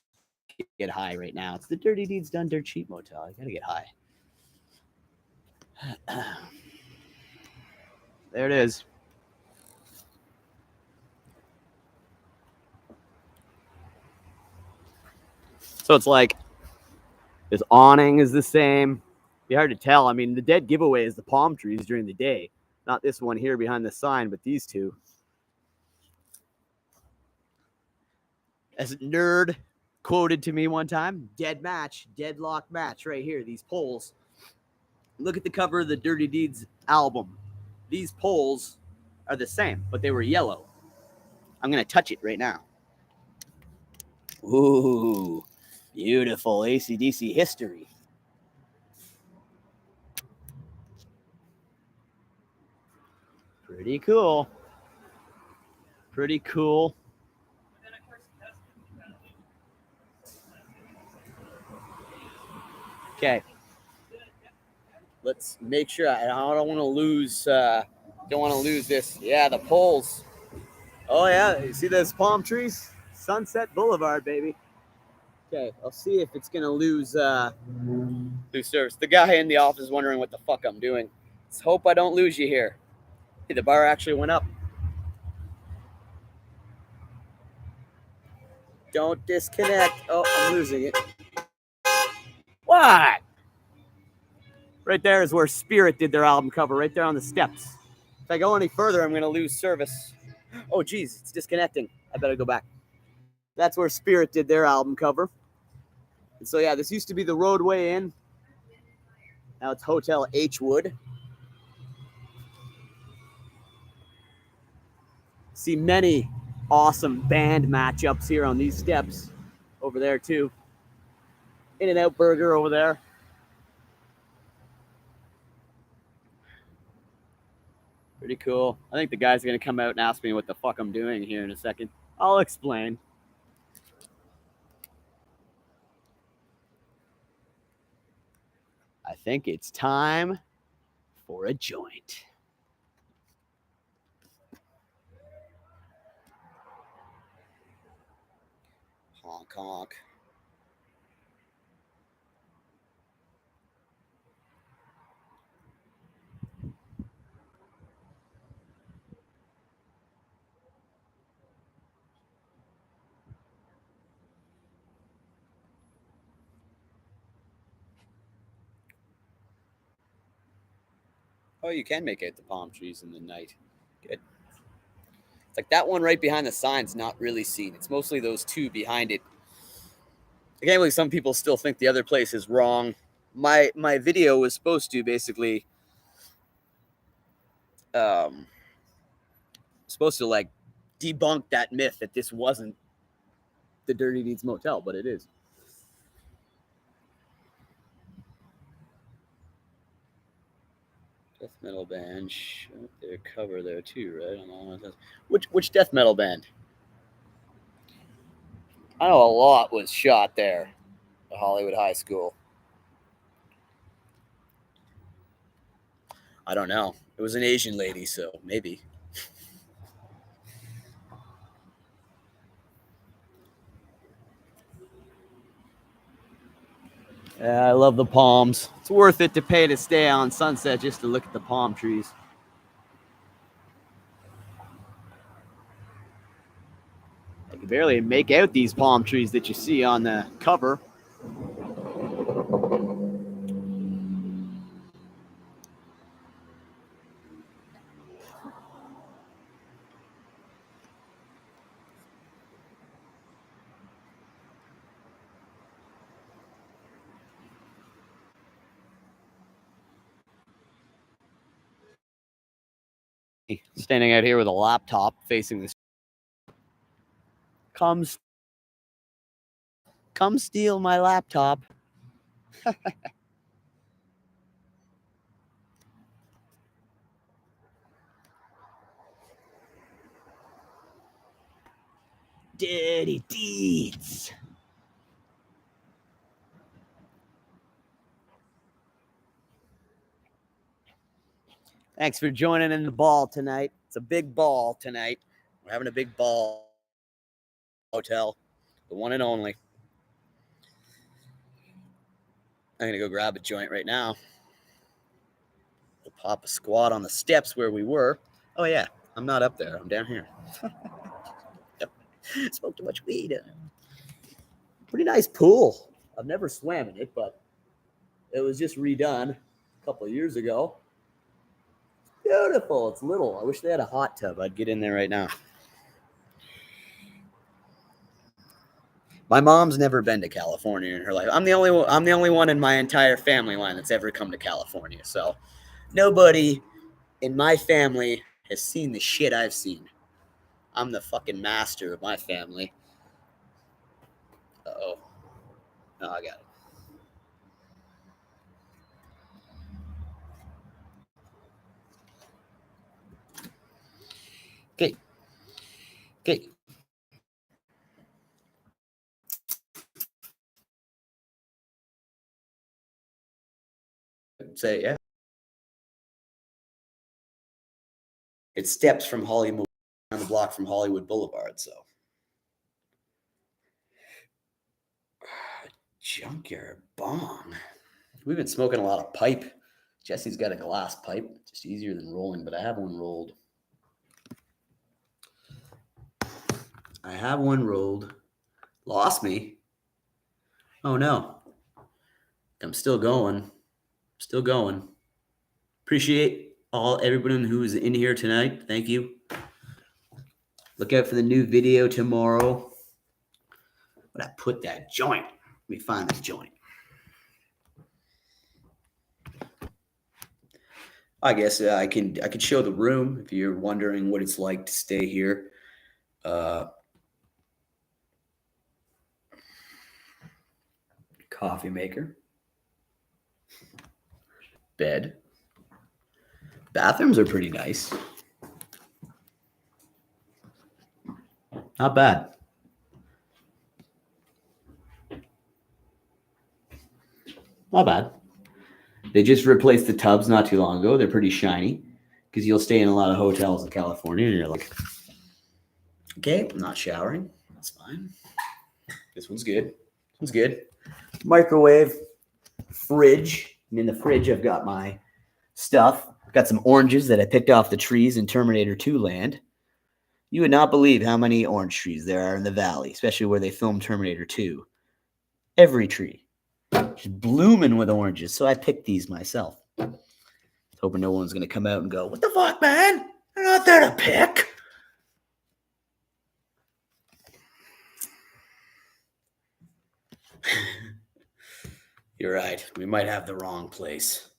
get high right now. It's the Dirty Deeds Done Dirt Cheap Motel. I gotta get high. There it is. So it's like this awning is the same. It'd be hard to tell. I mean, the dead giveaway is the palm trees during the day. Not this one here behind the sign, but these two. As a nerd quoted to me one time, deadlock match right here, these poles. Look at the cover of the Dirty Deeds album. These poles are the same, but they were yellow. I'm going to touch it right now. Ooh, beautiful AC/DC history. Pretty cool. Pretty cool. Okay. Let's make sure. I don't want to lose. Don't want to lose this. Yeah, the poles. Oh yeah, you see those palm trees? Sunset Boulevard, baby. Okay, I'll see if it's gonna lose service. The guy in the office is wondering what the fuck I'm doing. Let's hope I don't lose you here. Hey, the bar actually went up. Don't disconnect. Oh, I'm losing it. What? Right there is where Spirit did their album cover, right there on the steps. If I go any further, I'm going to lose service. Oh, geez, it's disconnecting. I better go back. That's where Spirit did their album cover. And so, yeah, this used to be the roadway in. Now it's Hotel H Wood. See many awesome band matchups here on these steps. Over there, too. In-N-Out Burger over there. Pretty cool. I think the guy's going to come out and ask me what the fuck I'm doing here in a second. I'll explain. I think it's time for a joint. Honk, honk. Oh, you can make out the palm trees in the night. Good. It's like that one right behind the sign's not really seen. It's mostly those two behind it. I can't believe some people still think the other place is wrong. My video was supposed to basically like debunk that myth that this wasn't the Dirty Deeds Motel, but it is. Death metal band, their cover there too, right? Which death metal band? I know a lot was shot there at Hollywood High School. I don't know. It was an Asian lady, so maybe. I love the palms. It's worth it to pay to stay on Sunset just to look at the palm trees. I can barely make out these palm trees that you see on the cover. Standing out here with a laptop facing this. Come steal my laptop. Dirty Deeds. Thanks for joining in the ball tonight. It's a big ball tonight. We're having a big ball. Motel, the one and only. I'm going to go grab a joint right now. We'll pop a squat on the steps where we were. Oh, yeah. I'm not up there. I'm down here. Smoked too much weed. Pretty nice pool. I've never swam in it, but it was just redone a couple of years ago. Beautiful. It's little. I wish they had a hot tub. I'd get in there right now. My mom's never been to California in her life. I'm the only one in my entire family line that's ever come to California. So nobody in my family has seen the shit I've seen. I'm the fucking master of my family. Uh-oh. No, I got it. Okay. Say, yeah. It steps from Hollywood, down the block from Hollywood Boulevard, so. Junkyard bong. We've been smoking a lot of pipe. Jesse's got a glass pipe. Just easier than rolling, but I have one rolled. Lost me. Oh no. I'm still going. Still going. Appreciate everyone who is in here tonight. Thank you. Look out for the new video tomorrow. But I put that joint. Let me find this joint. I guess I could show the room if you're wondering what it's like to stay here. Coffee maker. Bed. Bathrooms are pretty nice. Not bad. Not bad. They just replaced the tubs not too long ago. They're pretty shiny because you'll stay in a lot of hotels in California and you're like, okay, I'm not showering. That's fine. This one's good. This one's good. Microwave, fridge. And in the fridge, I've got my stuff. I've got some oranges that I picked off the trees in Terminator 2 land. You would not believe how many orange trees there are in the valley, especially where they filmed Terminator 2. Every tree. Just blooming with oranges. So I picked these myself. Hoping no one's going to come out and go, what the fuck, man? They're not there to pick. You're right. We might have the wrong place.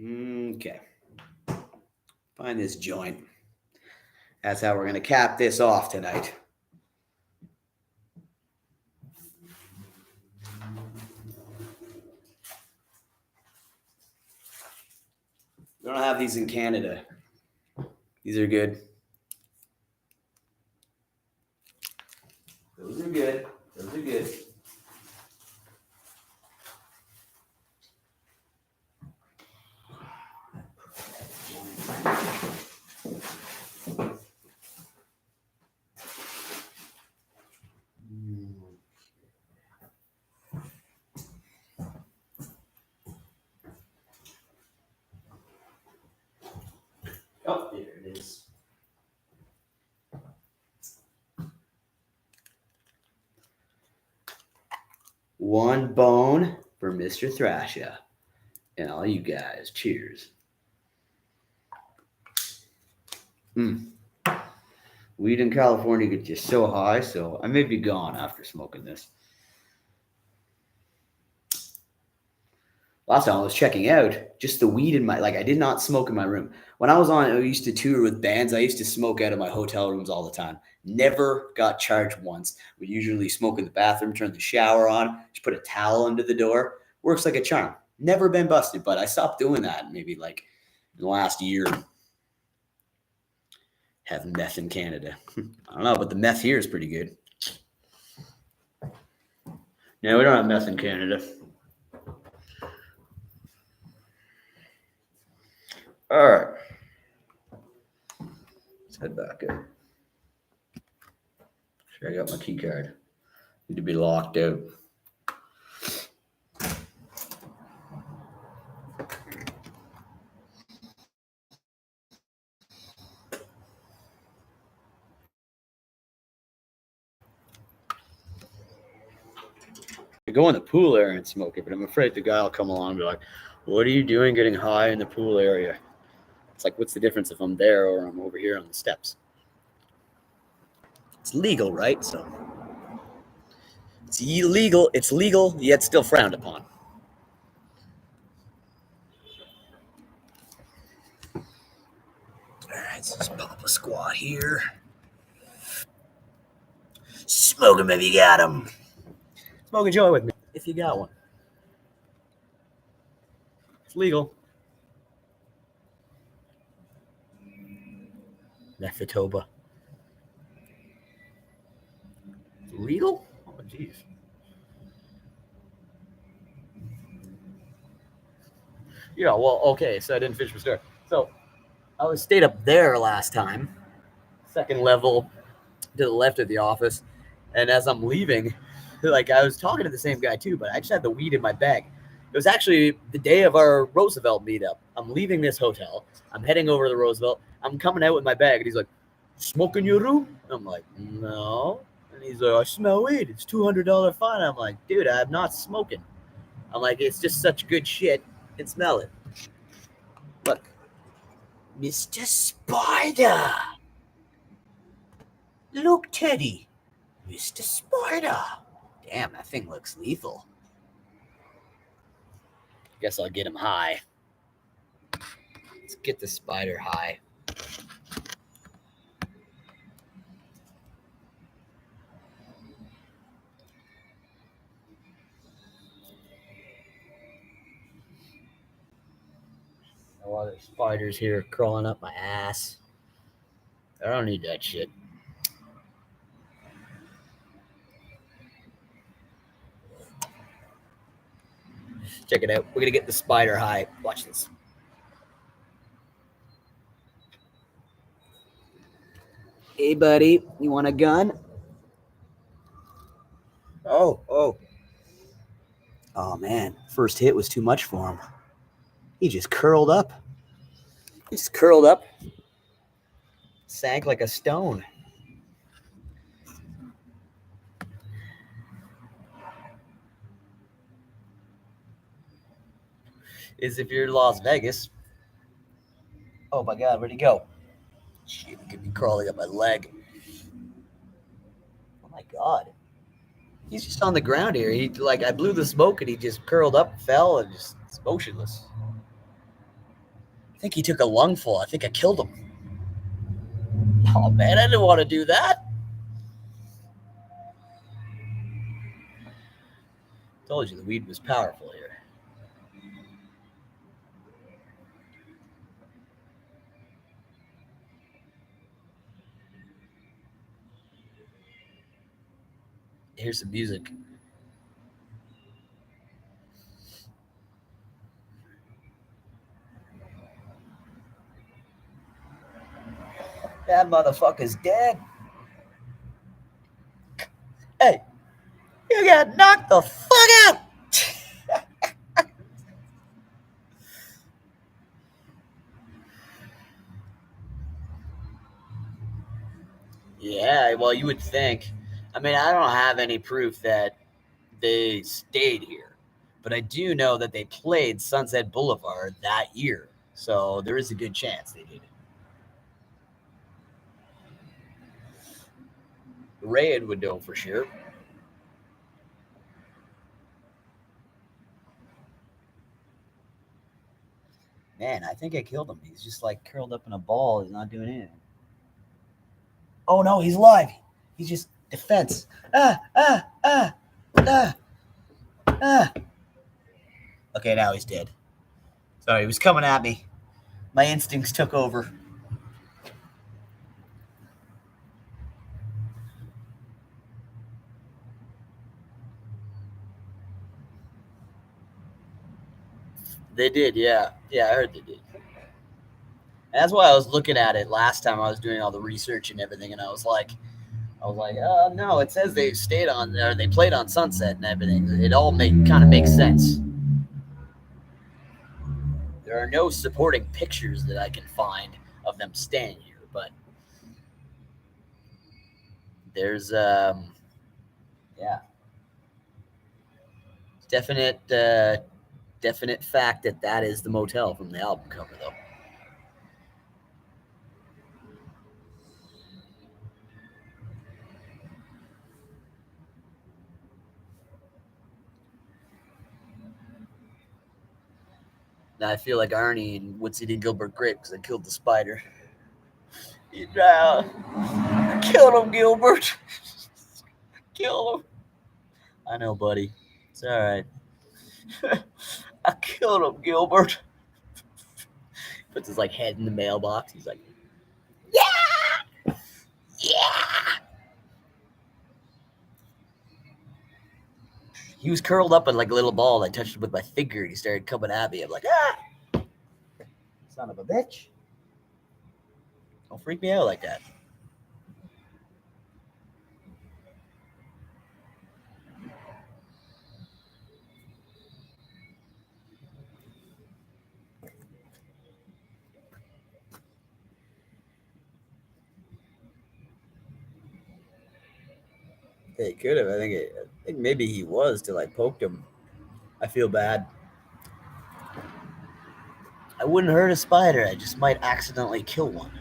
Okay. Find this joint. That's how we're going to cap this off tonight. We don't have these in Canada. These are good. Those are good. Those are good. Oh, there it is. One bone for Mr. Thrasher and all you guys. Cheers. Weed in California gets you so high, so I may be gone after smoking this. Last time I was checking out, just the weed in my, I did not smoke in my room. When I used to tour with bands, I used to smoke out of my hotel rooms all the time. Never got charged once. We usually smoke in the bathroom, turn the shower on, just put a towel under the door. Works like a charm. Never been busted, but I stopped doing that maybe in the last year. Have meth in Canada. I don't know, but the meth here is pretty good. No, we don't have meth in Canada. All right. Let's head back up. Sure, I got my key card. Need to be locked out. I go in the pool area and smoke it, but I'm afraid the guy will come along and be like, what are you doing getting high in the pool area? It's like, what's the difference if I'm there or I'm over here on the steps? It's legal, right? So it's illegal. It's legal, yet still frowned upon. All right, so let's pop a squat here. Smoke him if you got him. Smoke a joint with me if you got one. It's legal. Manitoba. Legal? Oh, jeez. Yeah, well, okay, so I didn't finish my story. So I stayed up there last time, second level to the left of the office, and as I'm leaving, I was talking to the same guy too, but I just had the weed in my bag. It was actually the day of our Roosevelt meetup. I'm leaving this hotel. I'm heading over to the Roosevelt. I'm coming out with my bag, and he's like, smoke in your room? I'm like, no. And And he's like, I smell weed. It's $200 fine. I'm like, dude, I'm not smoking. I'm like, it's just such good shit. And smell it. Look. Mr. Spider. Look, Teddy. Mr. Spider. Damn, that thing looks lethal. Guess I'll get him high. Let's get the spider high. A lot of spiders here crawling up my ass. I don't need that shit. Check it out. We're gonna get the spider high. Watch this. Hey, buddy, you want a gun? Oh, man. First hit was too much for him. He just curled up. Sank like a stone. Is if you're in Las Vegas. Oh my God, where'd he go? Shit, he could be crawling up my leg. Oh my God. He's just on the ground here. I blew the smoke and he just curled up, fell, and just motionless. I think he took a lungful. I think I killed him. Oh man, I didn't want to do that. Told you the weed was powerful here. Here's some music. That motherfucker's dead. Hey, you got knocked the fuck out. Yeah, well, you would think. I mean, I don't have any proof that they stayed here, but I do know that they played Sunset Boulevard that year. So there is a good chance they did. Red would know for sure. Man, I think I killed him. He's just like curled up in a ball. He's not doing anything. Oh no, he's alive. He's just defense. Ah. Okay, now he's dead. Sorry, he was coming at me. My instincts took over. They did, yeah. Yeah, I heard they did. And that's why I was looking at it last time I was doing all the research and everything, and I was like, no, it says they stayed on, or they played on Sunset and everything. It all kind of makes sense. There are no supporting pictures that I can find of them staying here, but there's definite fact that is the motel from the album cover, though. Now I feel like Arnie and Woodsy and Gilbert Grape because I killed the spider. I killed him, Gilbert. Kill him. I know, buddy. It's all right. I killed him, Gilbert. Puts his head in the mailbox. He's like, yeah. He was curled up in a little ball. I touched him with my finger, and he started coming at me. I'm like, son of a bitch! Don't freak me out like that. Yeah, he could have. I think maybe he was till I poked him. I feel bad. I wouldn't hurt a spider. I just might accidentally kill one.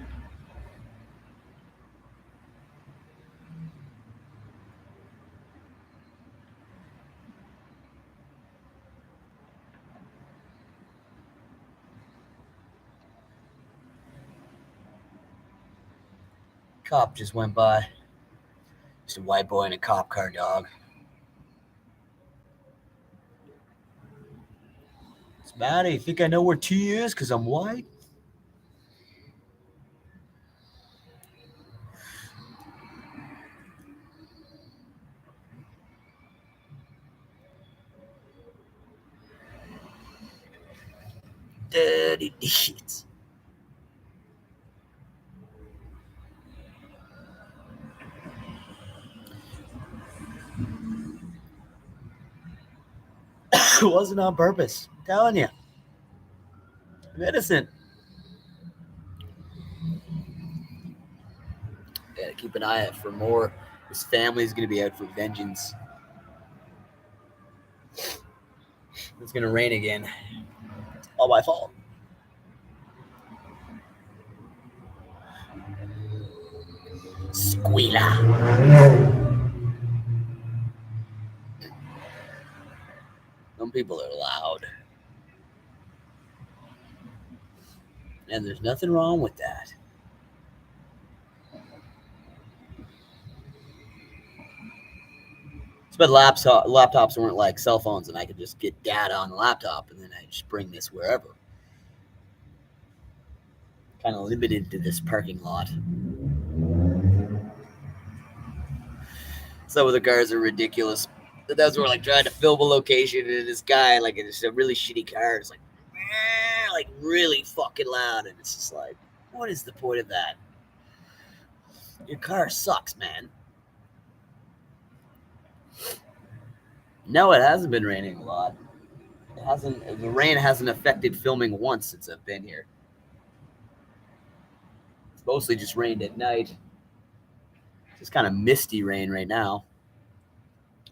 Cop just went by. Just a white boy in a cop car, dog. It's bad. You think I know where T is because I'm white? Dirty shit. It wasn't on purpose. I'm telling you. I'm innocent. Gotta keep an eye out for more. His family's gonna be out for vengeance. It's gonna rain again. It's all my fault. Squealer. Some people are loud. And there's nothing wrong with that. But laptops weren't like cell phones, and I could just get data on the laptop, and then I just bring this wherever. Kind of limited to this parking lot. Some of the cars are ridiculous. Those were like trying to film a location, and this guy, like, it's a really shitty car. It's like really fucking loud, and it's just like, what is the point of that? Your car sucks, man. No, it hasn't been raining a lot. It hasn't. The rain hasn't affected filming once since I've been here. It's mostly just rained at night. It's kind of misty rain right now.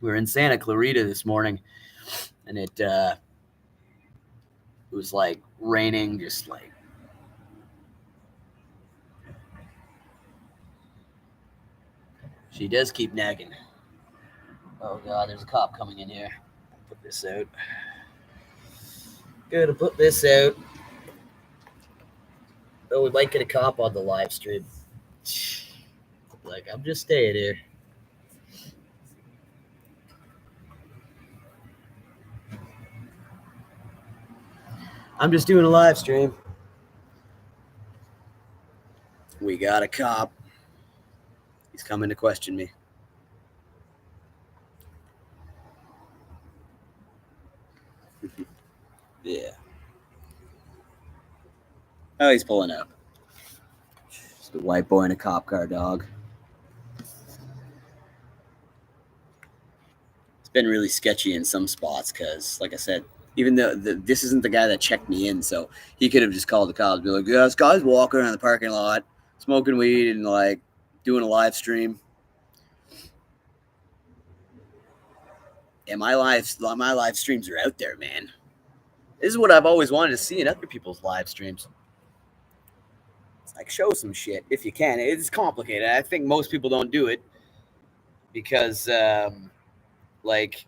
We were in Santa Clarita this morning, and it was like raining, just like. She does keep nagging. Oh God, there's a cop coming in here. Put this out. Gotta put this out. Oh, we might get a cop on the live stream. Like, I'm just staying here. I'm just doing a live stream. We got a cop. He's coming to question me. Yeah. Oh, he's pulling up. Just a white boy in a cop car, dog. It's been really sketchy in some spots because, like I said, even though this isn't the guy that checked me in, so he could have just called the cops and be like, yeah, this guy's walking around the parking lot, smoking weed and, like, doing a live stream. And my live streams are out there, man. This is what I've always wanted to see in other people's live streams. It's like, show some shit if you can. It's complicated. I think most people don't do it because, like,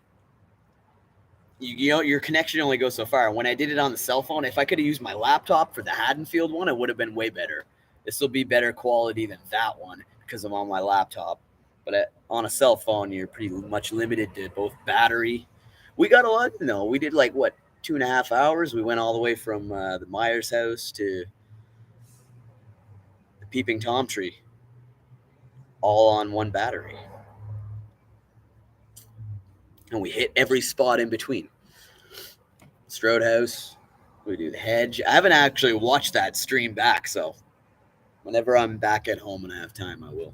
you know, your connection only goes so far. When I did it on the cell phone, if I could have used my laptop for the Haddonfield one, it would have been way better. This will be better quality than that one because I'm on my laptop. But on a cell phone, you're pretty much limited to both battery. We got a lot. No, we did like, what, 2.5 hours? We went all the way from the Myers house to the Peeping Tom tree, all on one battery. And we hit every spot in between. Strode House, we do the hedge. I haven't actually watched that stream back, so whenever I'm back at home and I have time, I will.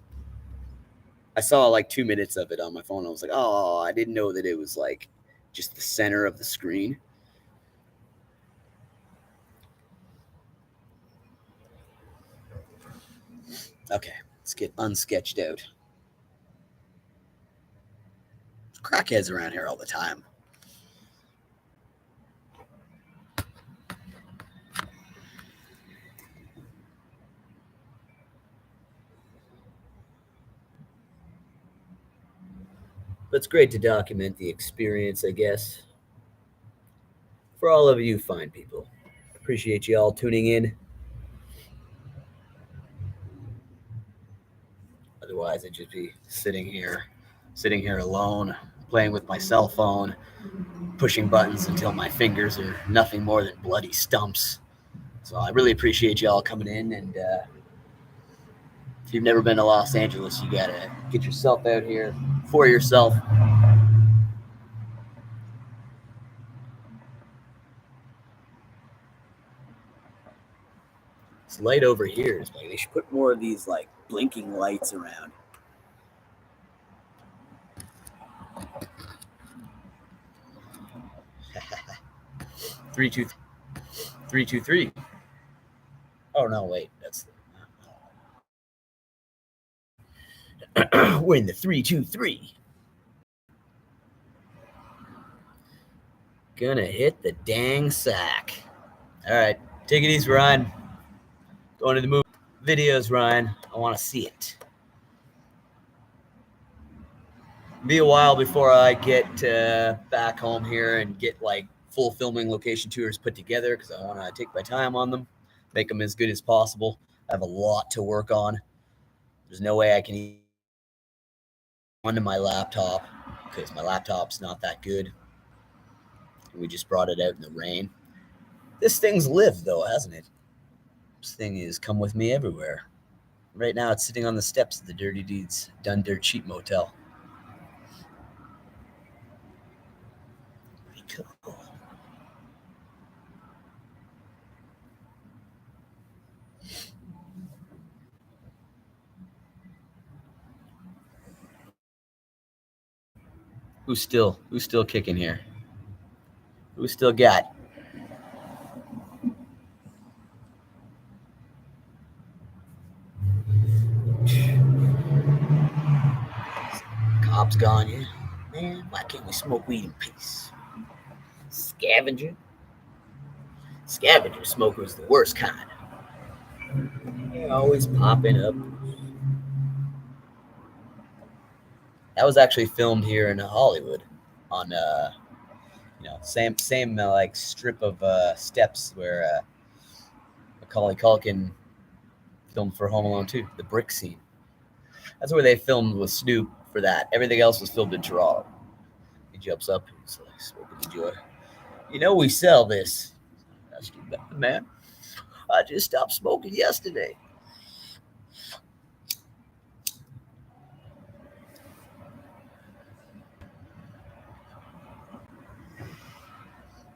I saw like 2 minutes of it on my phone. I was like, oh, I didn't know that it was like just the center of the screen. Okay, let's get unsketched out. Crackheads around here all the time. But it's great to document the experience, I guess, for all of you fine people. Appreciate you all tuning in. Otherwise, I'd just be sitting here alone, playing with my cell phone, pushing buttons until my fingers are nothing more than bloody stumps. So I really appreciate you all coming in. And if you've never been to Los Angeles, you gotta get yourself out here for yourself. This light over here is like they should put more of these like blinking lights around. Three, two, 323. Oh no, wait, that's we're in the 323. Gonna hit the dang sack. All right, take it easy, Ryan. Going to the movie videos, Ryan. I want to see it. Be a while before I get back home here and get like full filming location tours put together because I want to take my time on them, make them as good as possible. I have a lot to work on. There's no way I can onto my laptop because my laptop's not that good. We just brought it out in the rain. This thing's lived though, hasn't it? This thing has come with me everywhere. Right now it's sitting on the steps of the Dirty Deeds Done Dirt Cheap Motel. Pretty cool. Who's still kicking here? Who still got? Cops gone, yeah. Man, why can't we smoke weed in peace? Scavenger smoker's the worst kind. They're always popping up. That was actually filmed here in Hollywood on same like strip of steps where Macaulay Culkin filmed for Home Alone 2, the brick scene. That's where they filmed with Snoop for that. Everything else was filmed in Toronto. He jumps up, he's like smoking a joint. You know we sell this. That's too bad, man. I just stopped smoking yesterday.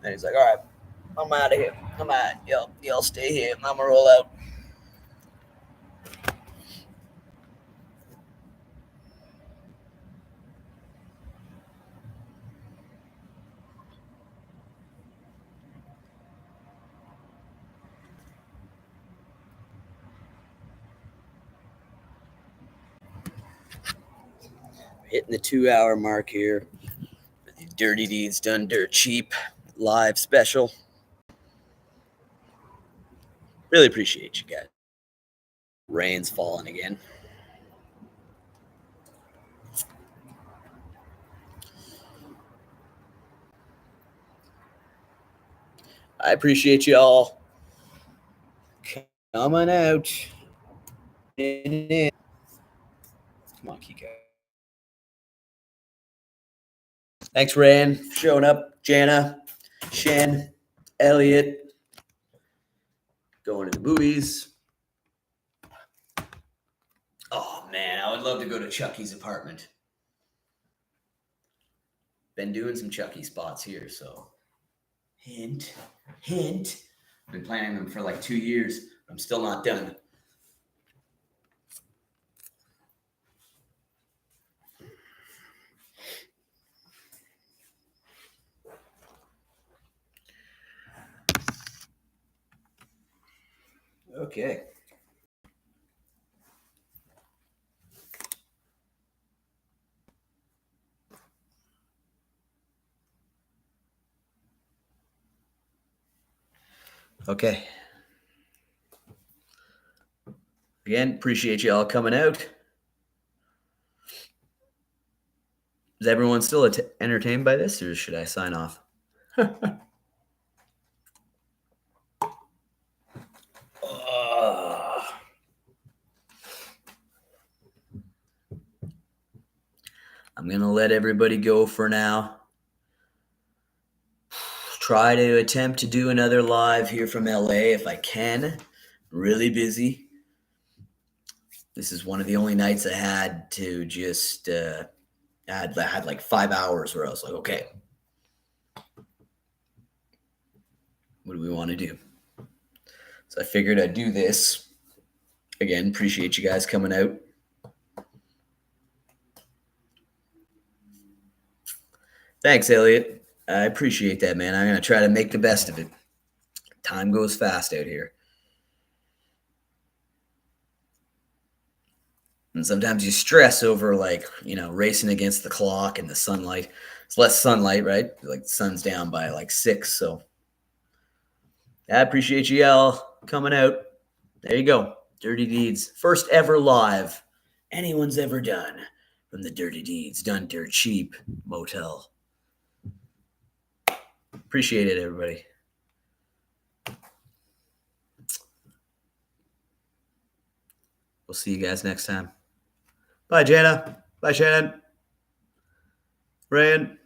And he's like, all right, I'm out of here. I'm out. Y'all stay here. I'm gonna roll out. Hitting the 2-hour mark here. Dirty Deeds Done Dirt Cheap live special. Really appreciate you guys. Rain's falling again. I appreciate you all coming out. Come on, Kiko. Thanks, Rand, for showing up. Jana, Shen, Elliot, going to the movies. Oh, man, I would love to go to Chucky's apartment. Been doing some Chucky spots here, so hint. Been planning them for like 2 years. I'm still not done. Okay. Okay. Again, appreciate you all coming out. Is everyone still entertained by this, or should I sign off? I'm going to let everybody go for now. Try to attempt to do another live here from LA if I can. Really busy. This is one of the only nights I had to just I had like 5 hours where I was like, okay, what do we want to do? So I figured I'd do this. Again, appreciate you guys coming out. Thanks, Elliot. I appreciate that, man. I'm going to try to make the best of it. Time goes fast out here. And sometimes you stress over, like, racing against the clock and the sunlight. It's less sunlight, right? Like the sun's down by like 6. So I appreciate you all coming out. There you go. Dirty Deeds. First ever live anyone's ever done from the Dirty Deeds. Done dirt cheap. Motel. Appreciate it, everybody. We'll see you guys next time. Bye, Jana. Bye, Shannon. Ryan.